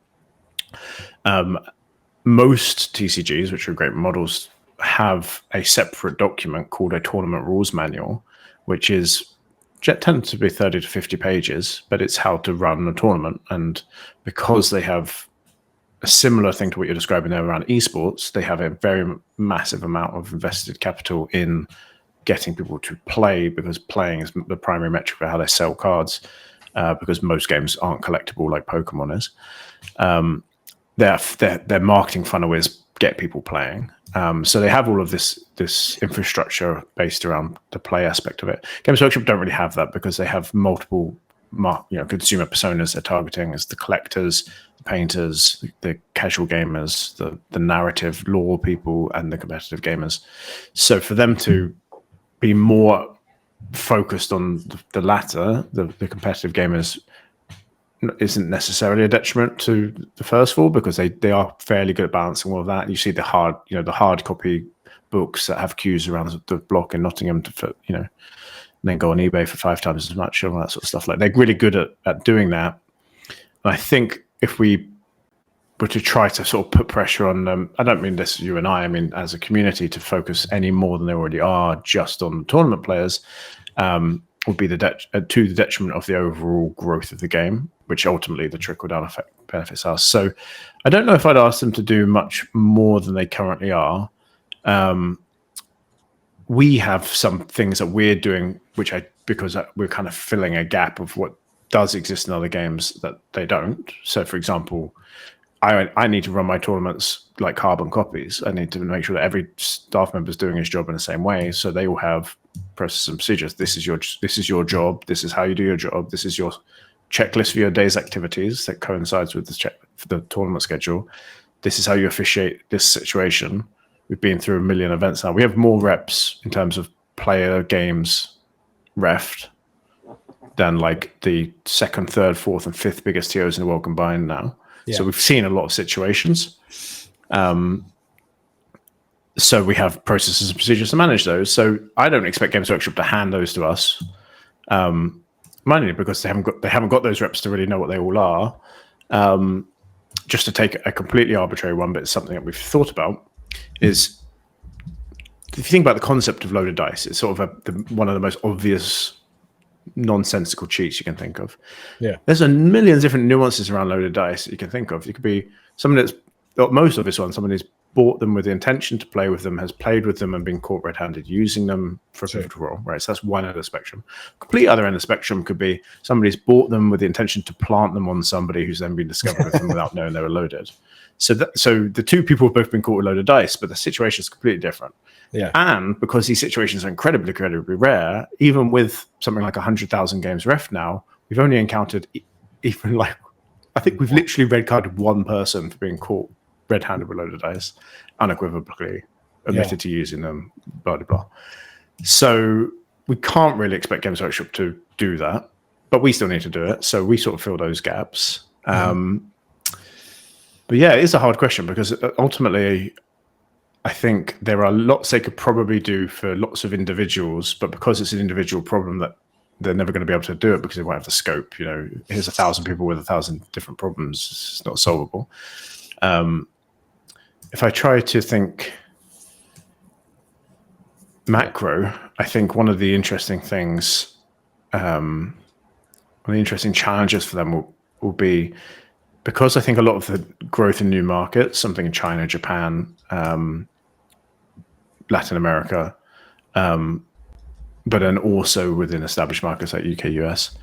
Most TCGs, which are great models, have a separate document called a tournament rules manual, which tends to be 30 to 50 pages, but it's how to run a tournament. And because they have a similar thing to what you're describing there around esports. They have a very massive amount of invested capital in getting people to play, because playing is the primary metric for how they sell cards, because most games aren't collectible like Pokemon is. Their marketing funnel is get people playing. So they have all of this infrastructure based around the play aspect of it. Games Workshop don't really have that, because they have multiple consumer personas they're targeting as the collectors, the painters, the casual gamers, the narrative lore people, and the competitive gamers. So for them to be more focused on the latter, the competitive gamers, isn't necessarily a detriment to the first four, because they are fairly good at balancing all of that. You see the hard copy books that have queues around the block in Nottingham and then go on eBay for 5 times as much, all that sort of stuff. Like, they're really good at doing that. And I think if we were to try to sort of put pressure on them, I don't mean this you and I mean as a community, to focus any more than they already are just on the tournament players, would be to the detriment of the overall growth of the game, which ultimately the trickle-down effect benefits us. So I don't know if I'd ask them to do much more than they currently are. We have some things that we're doing, because we're kind of filling a gap of what does exist in other games that they don't. So, for example, I need to run my tournaments like carbon copies. I need to make sure that every staff member is doing his job in the same way. So they all have processes and procedures. This is your job. This is how you do your job. This is your checklist for your day's activities that coincides with the tournament schedule. This is how you officiate this situation. We've been through 1 million events now. We have more reps in terms of player games refed than like the 2nd, 3rd, 4th, and 5th biggest TOs in the world combined now. Yeah. So we've seen a lot of situations. So we have processes and procedures to manage those. So I don't expect Games Workshop to hand those to us, mainly because they haven't got those reps to really know what they all are. Just to take a completely arbitrary one, but it's something that we've thought about, is if you think about the concept of loaded dice, it's sort of one of the most obvious nonsensical cheats you can think of. Yeah, there's a million different nuances around loaded dice that you can think of. It could be something that's most obvious one. Someone who's bought them with the intention to play with them, has played with them and been caught red-handed using them for a pivotal role, right? So that's one end of the spectrum. Complete other end of the spectrum could be somebody's bought them with the intention to plant them on somebody who's then been discovered with them without knowing they were loaded. So the two people have both been caught with loaded dice, but the situation is completely different. Yeah. And because these situations are incredibly, incredibly rare, even with something like 100,000 games ref now, we've only encountered even like, I think we've literally red carded one person for being caught red-handed with loaded dice, unequivocally admitted to using them, blah, blah, blah. So we can't really expect Games Workshop to do that, but we still need to do it. So we sort of fill those gaps. But yeah, it's a hard question, because ultimately, I think there are lots they could probably do for lots of individuals, but because it's an individual problem, that they're never going to be able to do it because they won't have the scope. Here's 1,000 people with 1,000 different problems. It's not solvable. If I try to think macro, I think one of the interesting things, one of the interesting challenges for them will be, because I think a lot of the growth in new markets, something in China, Japan, Latin America, but then also within established markets like UK, US,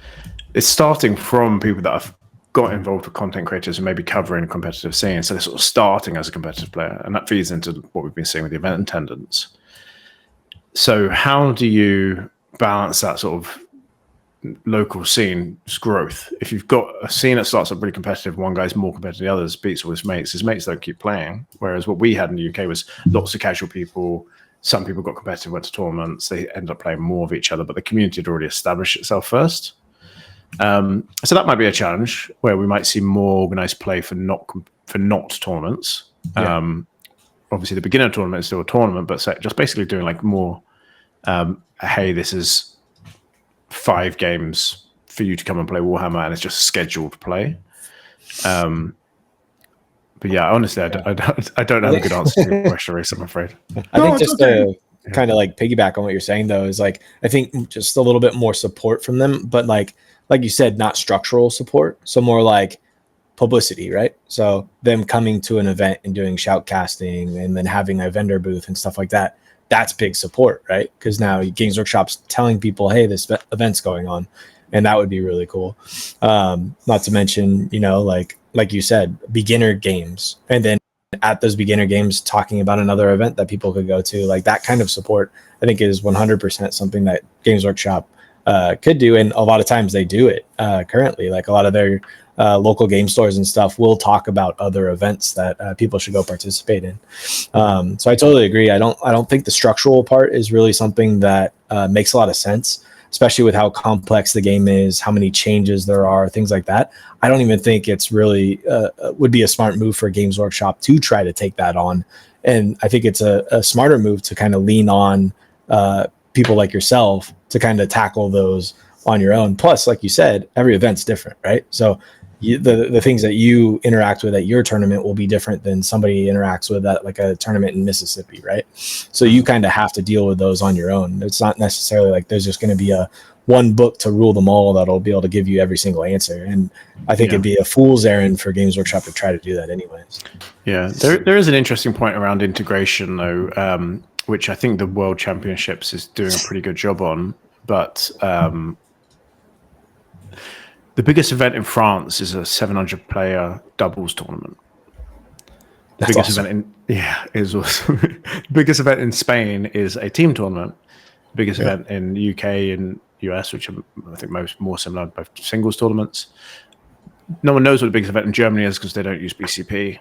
it's starting from people that have got involved with content creators and maybe covering a competitive scene. So they're sort of starting as a competitive player, and that feeds into what we've been seeing with the event attendance. So how do you balance that sort of local scene's growth? If you've got a scene that starts up really competitive, one guy's more competitive than the others, beats all his mates don't keep playing. Whereas what we had in the UK was lots of casual people. Some people got competitive, went to tournaments, they ended up playing more of each other, but the community had already established itself first. So that might be a challenge, where we might see more organized play for not tournaments. Yeah. Obviously the beginner tournament is still a tournament, but just basically doing like more, hey, this is 5 games for you to come and play Warhammer, and it's just scheduled play. But yeah, honestly, I don't have a good answer to your question, Reece, I'm afraid. I think just to kind of like piggyback on what you're saying, though, is like, I think just a little bit more support from them, but like you said, not structural support. So more like publicity, right? So them coming to an event and doing shoutcasting and then having a vendor booth and stuff like that, that's big support, right? Because now Games Workshop's telling people, hey, this event's going on, and that would be really cool. Not to mention, like you said, beginner games, and then at those beginner games talking about another event that people could go to. Like that kind of support, I think, is 100% something that Games Workshop could do, and a lot of times they do it currently. Like a lot of their local game stores and stuff will talk about other events that people should go participate in. So I totally agree. I don't think the structural part is really something that makes a lot of sense, especially with how complex the game is, how many changes there are, things like that. I don't even think it's really would be a smart move for Games Workshop to try to take that on. And I think it's a smarter move to kind of lean on people like yourself to kind of tackle those on your own. Plus, like you said, every event's different, right? So the things that you interact with at your tournament will be different than somebody interacts with at like a tournament in Mississippi, right? So you kind of have to deal with those on your own. It's not necessarily like there's just going to be a one book to rule them all that'll be able to give you every single answer. And I think it'd be a fool's errand for Games Workshop to try to do that anyways. Yeah, there is an interesting point around integration though, which I think the World Championships is doing a pretty good job on. But the biggest event in France is a 700-player doubles tournament. The biggest event is awesome. The biggest event in Spain is a team tournament. The biggest event in the UK and US, which I think more similar, both singles tournaments. No one knows what the biggest event in Germany is because they don't use BCP,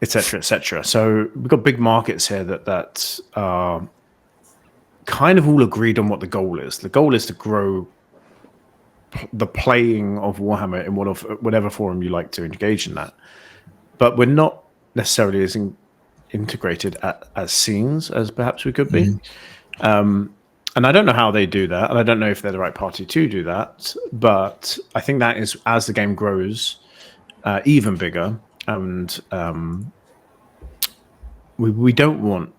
etc., etc. So we've got big markets here that are kind of all agreed on what the goal is. The goal is to grow the playing of Warhammer in whatever forum you like to engage in that. But we're not necessarily as integrated as scenes as perhaps we could be. And I don't know how they do that, and I don't know if they're the right party to do that. But I think that is, as the game grows even bigger, and we don't want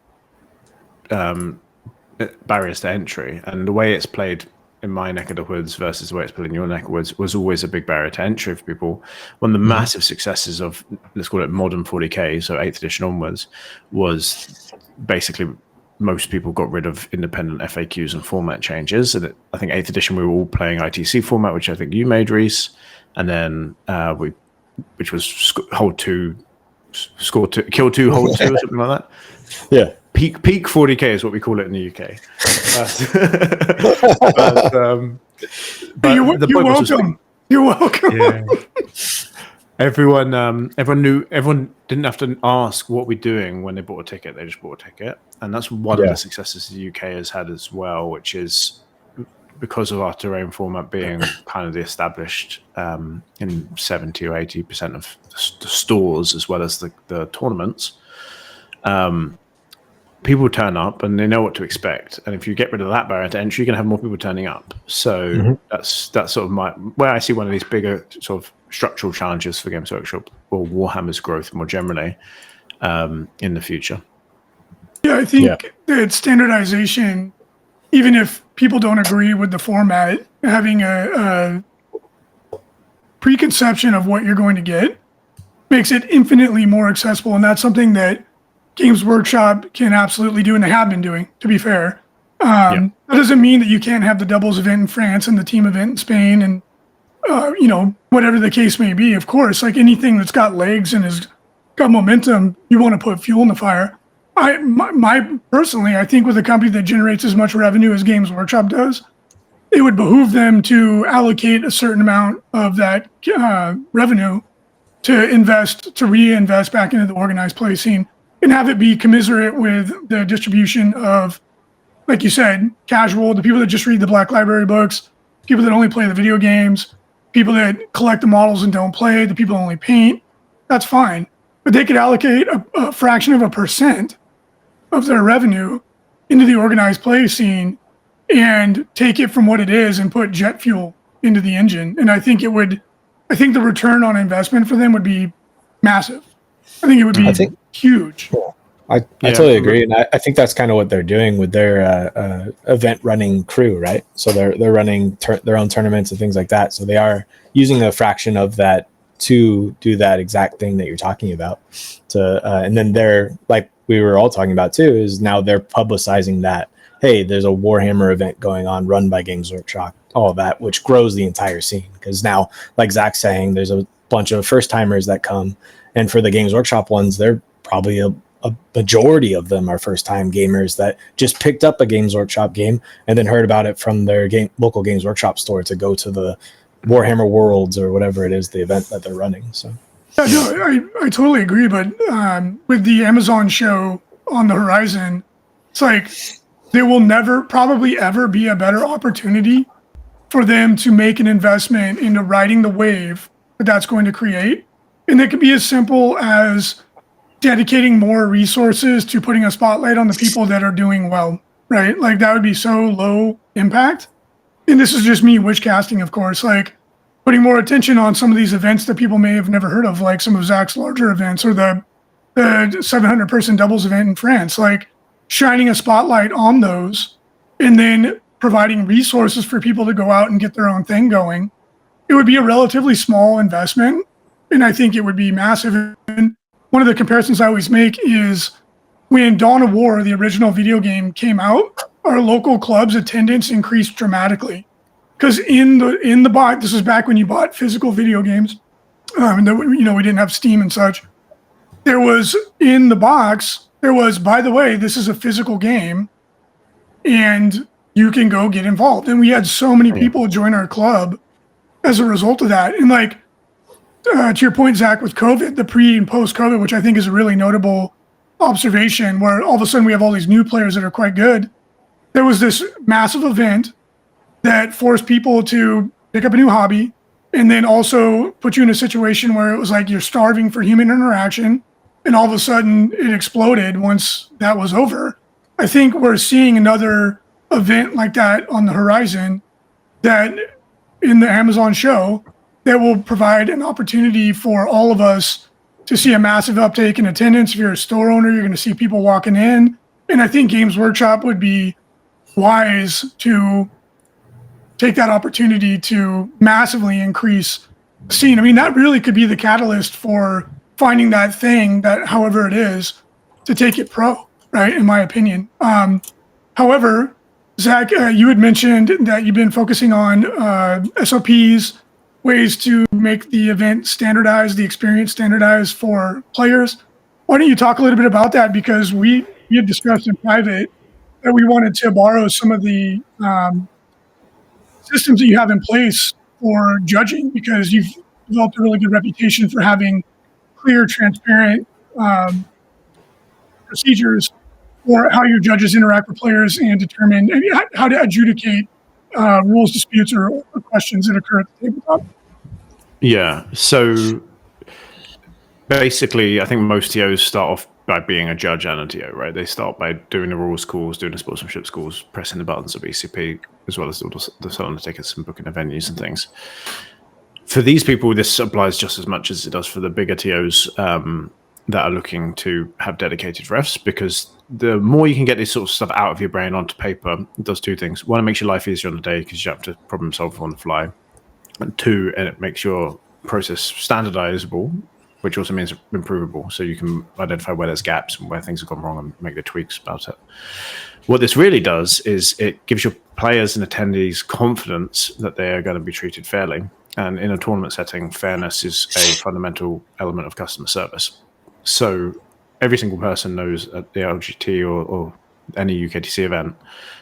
barriers to entry. And the way it's played in my neck of the woods versus the way it's played in your neck of the woods was always a big barrier to entry for people. One of the massive successes of, let's call it modern 40K, so 8th edition onwards, was basically most people got rid of independent FAQs and format changes. And I think 8th edition, we were all playing ITC format, which I think you made, Reece. And then which was hold 2, score 2, kill 2, hold 2 or something like that. Yeah. Peak 40K is what we call it in the UK. You're welcome. You're welcome. Yeah. Everyone didn't have to ask what we're doing when they bought a ticket. They just bought a ticket. And that's one of the successes the UK has had as well, which is because of our terrain format being kind of the established in 70 or 80% of the stores as well as the tournaments. People turn up and they know what to expect. And if you get rid of that barrier to entry, you're going to have more people turning up. So that's sort of where I see one of these bigger sort of structural challenges for Games Workshop or Warhammer's growth more generally in the future. Yeah, I think that standardization, even if people don't agree with the format, having a preconception of what you're going to get makes it infinitely more accessible. And that's something that Games Workshop can absolutely do, and they have been doing, to be fair. That doesn't mean that you can't have the doubles event in France and the team event in Spain and, whatever the case may be. Of course, like anything that's got legs and has got momentum, you want to put fuel in the fire. Personally, I think with a company that generates as much revenue as Games Workshop does, it would behoove them to allocate a certain amount of that revenue to reinvest back into the organized play scene. And have it be commiserate with the distribution of, like you said, casual, the people that just read the Black Library books, people that only play the video games, people that collect the models and don't play, the people that only paint. That's fine. But they could allocate a fraction of a % of their revenue into the organized play scene and take it from what it is and put jet fuel into the engine. And I think the return on investment for them would be massive. I think it would be huge. I totally agree, and I think that's kind of what they're doing with their event running crew, right? So they're running their own tournaments and things like that. So they are using a fraction of that to do that exact thing that you're talking about. And then they're, like we were all talking about too, is now they're publicizing that, hey, there's a Warhammer event going on run by Games Workshop, all of that, which grows the entire scene. Because now, like Zach's saying, there's a bunch of first timers that come, and for the Games Workshop ones, they're probably a majority of them are first time gamers that just picked up a Games Workshop game and then heard about it from their local Games Workshop store to go to the Warhammer Worlds or whatever it is, the event that they're running. So yeah, no, I totally agree. But with the Amazon show on the horizon, it's like there will never probably ever be a better opportunity for them to make an investment into riding the wave that that's going to create. And it could be as simple as dedicating more resources to putting a spotlight on the people that are doing well, right? Like that would be so low impact. And this is just me wish casting, of course, like putting more attention on some of these events that people may have never heard of, like some of Zach's larger events or the 700 person doubles event in France, like shining a spotlight on those and then providing resources for people to go out and get their own thing going. It would be a relatively small investment, and I think it would be massive. And one of the comparisons I always make is when Dawn of War, the original video game, came out, our local club's attendance increased dramatically. Because in the box, this is back when you bought physical video games, and we didn't have Steam and such. There was in the box, by the way, this is a physical game, and you can go get involved. And we had so many people join our club as a result of that. And like, to your point, Zach, with COVID, the pre and post COVID, which I think is a really notable observation, where all of a sudden we have all these new players that are quite good. There was this massive event that forced people to pick up a new hobby and then also put you in a situation where it was like you're starving for human interaction, and all of a sudden it exploded once that was over. I think we're seeing another event like that on the horizon, that in the Amazon show, that will provide an opportunity for all of us to see a massive uptake in attendance. If you're a store owner, you're going to see people walking in. And I think Games Workshop would be wise to take that opportunity to massively increase the scene. I mean, that really could be the catalyst for finding that thing that, however it is, to take it pro, right? In my opinion. However, Zach, you had mentioned that you've been focusing on SOPs, ways to make the event standardized, the experience standardized for players. Why don't you talk a little bit about that? Because we had discussed in private that we wanted to borrow some of the systems that you have in place for judging, because you've developed a really good reputation for having clear, transparent procedures for how your judges interact with players and determine how to adjudicate rules disputes or questions that occur at the tabletop. Yeah. So basically, I think most TOs start off by being a judge and a TO, right? They start by doing the rules calls, doing the sportsmanship calls, pressing the buttons of ECP, as well as the selling the tickets and booking the venues and things. For these people, this applies just as much as it does for the bigger TOs that are looking to have dedicated refs, because the more you can get this sort of stuff out of your brain onto paper, it does two things. One, it makes your life easier on the day because you have to problem solve on the fly. And two, and it makes your process standardizable, which also means improvable. So you can identify where there's gaps and where things have gone wrong and make the tweaks about it. What this really does is it gives your players and attendees confidence that they are going to be treated fairly. And in a tournament setting, fairness is a fundamental element of customer service. So every single person knows at the LGT or any UKTC event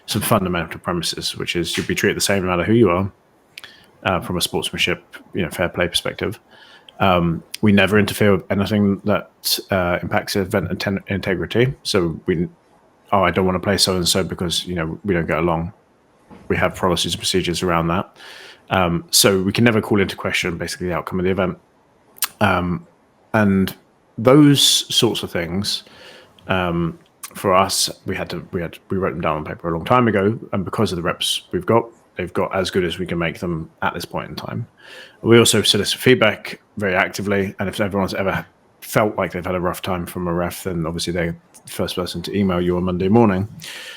some fundamental premises, which is you'll be treated the same no matter who you are, from a sportsmanship, fair play perspective. We never interfere with anything that impacts event integrity. So I don't want to play so and so because we don't get along. We have policies and procedures around that. So we can never call into question basically the outcome of the event. And those sorts of things, for us, we wrote them down on paper a long time ago, and because of the reps they've got as good as we can make them at this point in time. We also solicit feedback very actively, and if everyone's ever felt like they've had a rough time from a ref, then obviously they're the first person to email you on Monday morning.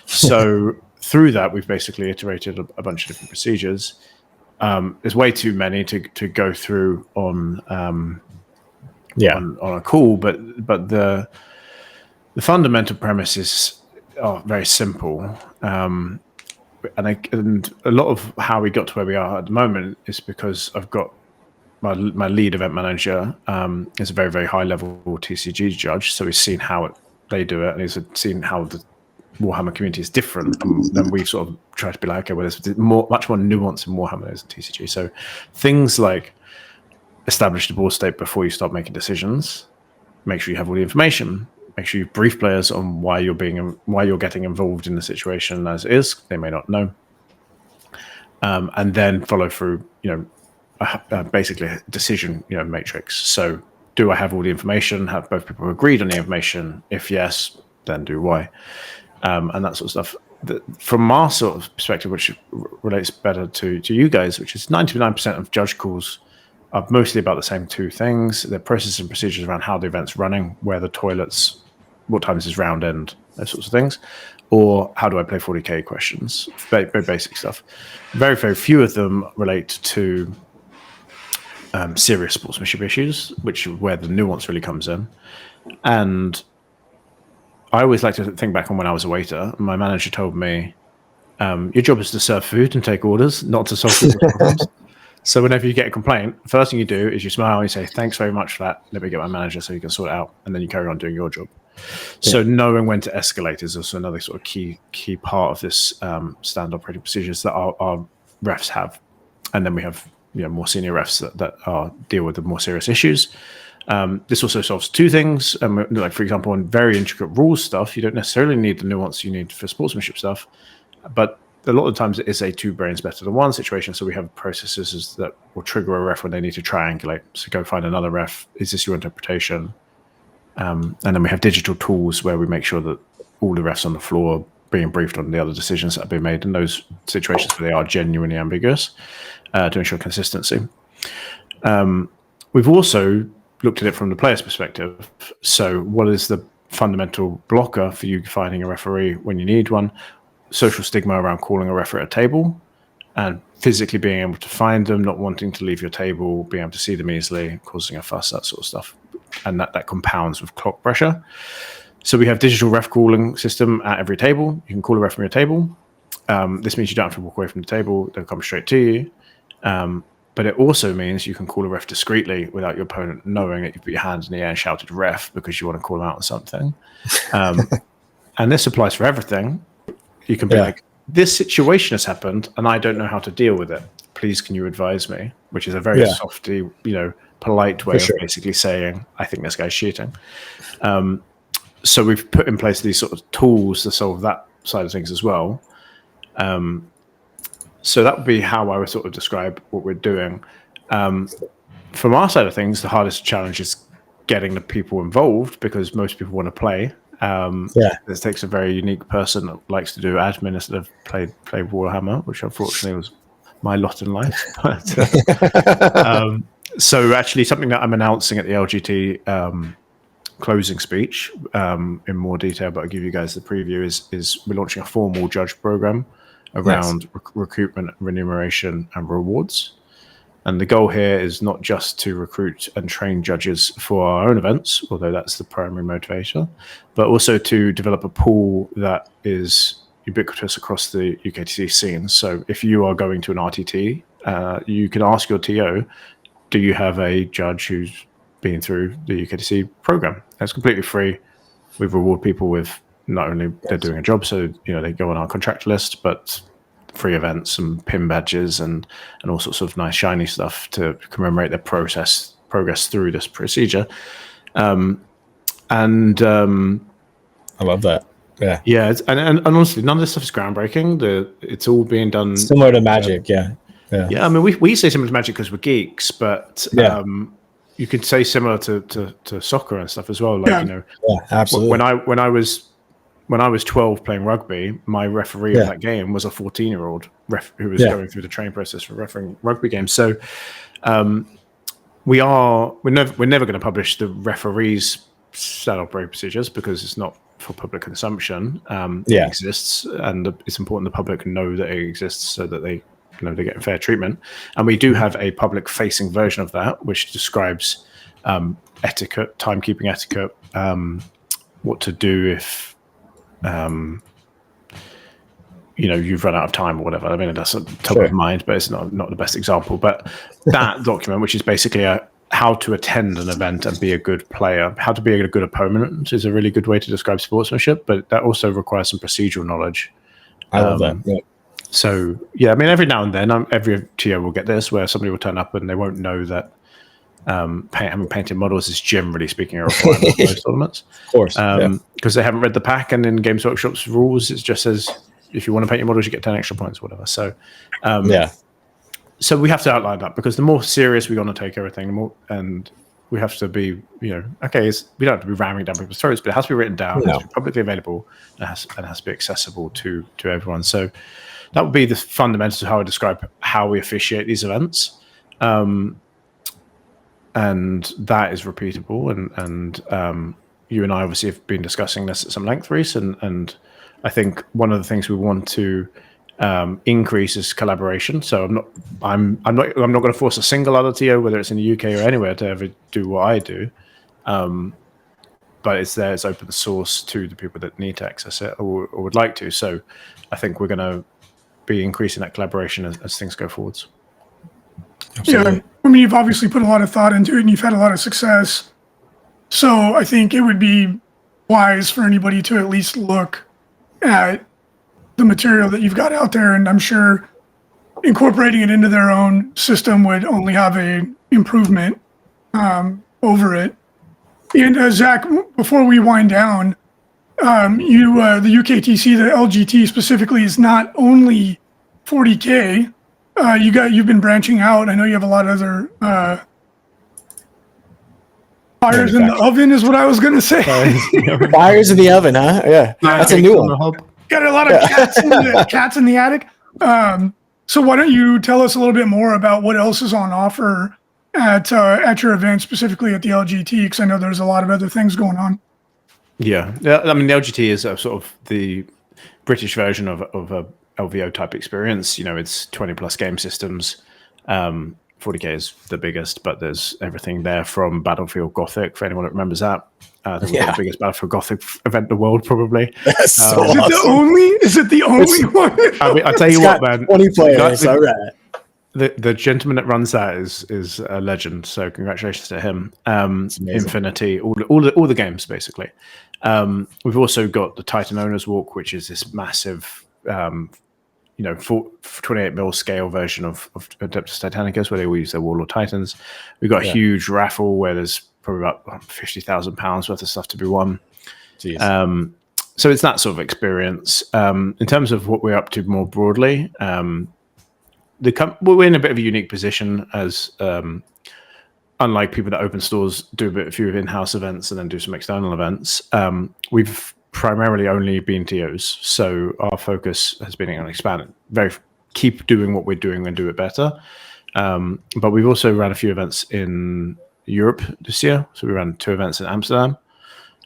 So through that, we've basically iterated a bunch of different procedures. there's way too many to go through on on a call, but the fundamental premises are very simple. And a lot of how we got to where we are at the moment is because I've got my lead event manager is a very, very high level TCG judge, so he's seen how they do it, and he's seen how the Warhammer community is different. And then we've sort of tried to be like, okay, well, there's much more nuance in Warhammer than TCG. So things like establish the board state before you start making decisions. Make sure you have all the information. Make sure you brief players on why you're getting involved in the situation as it is. They may not know, and then follow through. Basically a decision matrix. So, do I have all the information? Have both people agreed on the information? If yes, then do why, and that sort of stuff. From our sort of perspective, which relates better to you guys, which is 99% of judge calls are mostly about the same two things: the processes and procedures around how the event's running, where the toilets, what times is round end, those sorts of things, or how do I play 40k questions, very, very basic stuff. Very, very few of them relate to serious sportsmanship issues, where the nuance really comes in. And I always like to think back on when I was a waiter. My manager told me, your job is to serve food and take orders, not to solve people's problems. So whenever you get a complaint, the first thing you do is you smile and you say, thanks very much for that. Let me get my manager so you can sort it out. And then you carry on doing your job. Yeah. So knowing when to escalate is also another sort of key part of this standard operating procedures that our refs have. And then we have more senior refs that deal with the more serious issues. This also solves two things. Like, for example, on very intricate rules stuff, you don't necessarily need the nuance you need for sportsmanship stuff. But a lot of the times it is a two brains better than one situation. So we have processes that will trigger a ref when they need to triangulate. So go find another ref. Is this your interpretation? And then we have digital tools where we make sure that all the refs on the floor are being briefed on the other decisions that have been made in those situations where they are genuinely ambiguous, to ensure consistency. We've also looked at it from the player's perspective. So what is the fundamental blocker for you finding a referee when you need one? Social stigma around calling a referee at a table, and physically being able to find them, not wanting to leave your table, being able to see them easily, causing a fuss, that sort of stuff. And that compounds with clock pressure. So we have digital ref calling system at every table. You can call a ref from your table. This means you don't have to walk away from the table. They'll come straight to you. But it also means you can call a ref discreetly without your opponent knowing that you put your hands in the air and shouted ref because you want to call them out on something. And this applies for everything. You can be like, this situation has happened and I don't know how to deal with it. Please, can you advise me? Which is a very softy, polite way of basically saying, I think this guy's cheating. So we've put in place these sort of tools to solve that side of things as well. So that would be how I would sort of describe what we're doing. From our side of things, the hardest challenge is getting the people involved because most people want to play. This takes a very unique person that likes to do admin instead of play Warhammer, which unfortunately was my lot in life. But, so actually something that I'm announcing at the LGT closing speech in more detail, but I'll give you guys the preview, is we're launching a formal judge program around recruitment, remuneration, and rewards. And the goal here is not just to recruit and train judges for our own events, although that's the primary motivator, but also to develop a pool that is ubiquitous across the UKTC scene. So if you are going to an RTT, you can ask your TO, do you have a judge who's been through the UKTC program? It's completely free. We reward people with not only they're doing a job, so they go on our contract list, but free events and pin badges and all sorts of nice shiny stuff to commemorate their progress through this procedure. I love that. Yeah, and honestly, none of this stuff is groundbreaking. It's all being done similar to Magic. Yeah. I mean, we say similar to Magic because we're geeks, but you could say similar to soccer and stuff as well. Like absolutely. When I was 12 playing rugby, my referee of that game was a 14-year-old who was going through the training process for refereeing rugby games. So we're never going to publish the referees' standard operating procedures because it's not for public consumption. It exists, and it's important the public know that it exists so that they they're getting fair treatment. And we do have a public-facing version of that, which describes etiquette, timekeeping etiquette, what to do if you've run out of time or whatever. I mean, that's top of mind, but it's not the best example. But that document, which is basically how to attend an event and be a good player, how to be a good opponent, is a really good way to describe sportsmanship. But that also requires some procedural knowledge. I love that. Yeah. So yeah, I mean, every now and then, every TO will get this where somebody will turn up and they won't know that having painted models is generally speaking a requirement for most tournaments. Of course, because they haven't read the pack, and in Games Workshop's rules, it just says if you want to paint your models, you get 10 extra points, whatever. So so we have to outline that, because the more serious we want to take everything, the more, and we have to be, we don't have to be ramming down people's throats, but it has to be written down, it has to be publicly available, and it has to be accessible to everyone. So that would be the fundamentals of how I describe how we officiate these events. And that is repeatable. And you and I obviously have been discussing this at some length, Reece, and I think one of the things we want to increase is collaboration. So I'm not going to force a single other TO, whether it's in the UK or anywhere, to ever do what I do. But it's there, it's open source to the people that need to access it or would like to. So I think we're going to be increasing that collaboration as things go forwards. Absolutely. Yeah, I mean, you've obviously put a lot of thought into it and you've had a lot of success. So I think it would be wise for anybody to at least look at the material that you've got out there. And I'm sure incorporating it into their own system would only have a improvement over it. And Zach, before we wind down, the UKTC, the LGT specifically, is not only 40K. You've been branching out. I know you have a lot of other fires in the oven, is what I was going to say. Fires in the oven, huh? Yeah, that's a new one. Got a lot of cats in the attic. So why don't you tell us a little bit more about what else is on offer at your event, specifically at the LGT, because I know there's a lot of other things going on. Yeah. I mean, the LGT is sort of the British version of a LVO type experience. It's 20 plus game systems. 40K is the biggest, but there's everything there from Battlefield Gothic, for anyone that remembers that. I think we're the biggest Battlefield Gothic event in the world, probably. Is it the only one? I mean, I tell you what, man. 20 players, all right. The gentleman that runs that is a legend. So congratulations to him. Infinity, all the games basically. We've also got the Titan Owners Walk, which is this massive, 28 mil scale version of Adeptus Titanicus, where they all use their Warlord Titans. We've got a huge raffle where there's probably about £50,000 worth of stuff to be won. So it's that sort of experience. In terms of what we're up to more broadly, we're in a bit of a unique position as unlike people that open stores, do a few in-house events and then do some external events. We've primarily only been TOs, so our focus has been on expanding. Keep doing what we're doing and do it better. But we've also ran a few events in Europe this year. So we ran 2 events in Amsterdam.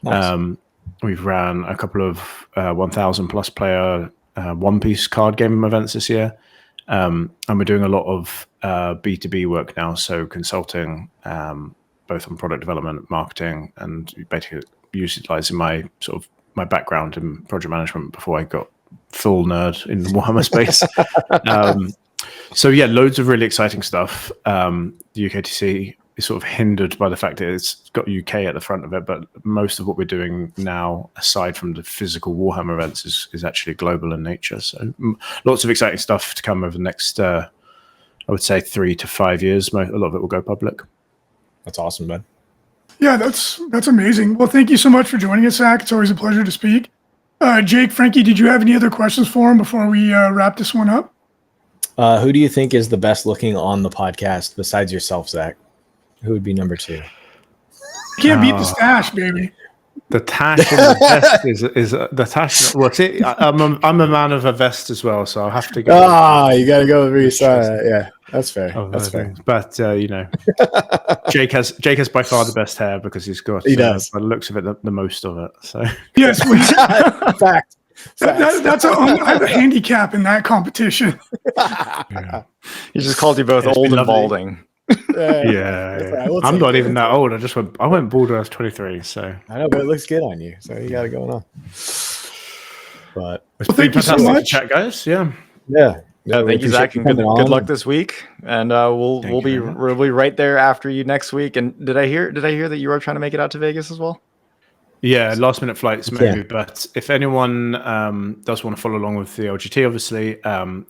Nice. We've ran a couple of 1,000 plus player One Piece card game events this year. And we're doing a lot of B2B work now, so consulting, both on product development, marketing, and basically utilizing my background in project management before I got full nerd in the Warhammer space. So yeah, loads of really exciting stuff. The UKTC is sort of hindered by the fact that it's got UK at the front of it, but most of what we're doing now, aside from the physical Warhammer events, is actually global in nature. So lots of exciting stuff to come over the next, I would say 3 to 5 years. A lot of it will go public. That's awesome, man. Yeah, that's amazing. Well, thank you so much for joining us, Zach. It's always a pleasure to speak. Jake, Frankie, did you have any other questions for him before we wrap this one up? Who do you think is the best looking on the podcast besides yourself, Zach? Who would be number 2? You can't beat the stash, baby. The tash and the vest is the tash. Well, see, I'm a man of a vest as well, so I'll have to go. You got to go with Reece. Yeah, that's fair. That's fair. But Jake has by far the best hair because he's got. He does. By the looks of it, the most of it. So yes, fact. I have a handicap in that competition. He just called you both It's old been and lovely. balding. Yeah. I'm not even that old. I went bald when I was 23. So I know, but it looks good on you. So you got it going on. But it's Well, been thank you so fantastic to much. chat, guys. Yeah. yeah. Thank you, Zach, and good luck this week. And we'll Thank you be very much. we'll be right there after you next week. And did I hear that you are trying to make it out to Vegas as well? Yeah, last minute flights Yeah. maybe. But if anyone does want to follow along with the LGT, obviously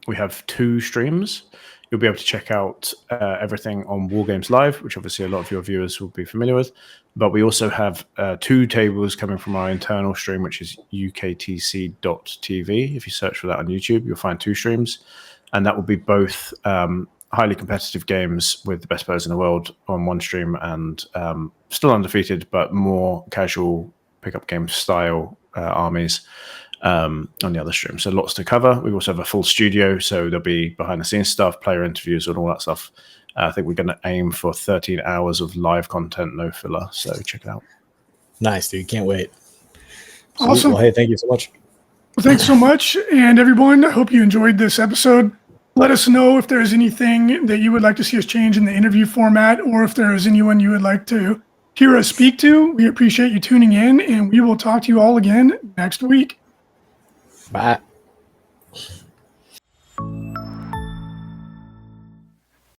we have 2 streams. You'll be able to check out everything on War Games Live, which obviously a lot of your viewers will be familiar with. But we also have 2 tables coming from our internal stream, which is UKTC.tv. If you search for that on YouTube, you'll find 2 streams. And that will be both highly competitive games with the best players in the world on one stream and still undefeated, but more casual pickup game style armies on the other stream. So lots to cover. We also have a full studio, so there'll be behind the scenes stuff, player interviews, and all that stuff. I think we're going to aim for 13 hours of live content, no filler. So check it out. Nice, dude. Can't wait. Awesome. Sweet. Well, hey, thank you so much. Well, thanks so much. And everyone, I hope you enjoyed this episode. Let us know if there's anything that you would like to see us change in the interview format, or if there is anyone you would like to hear us speak to. We appreciate you tuning in, and we will talk to you all again next week. Bye.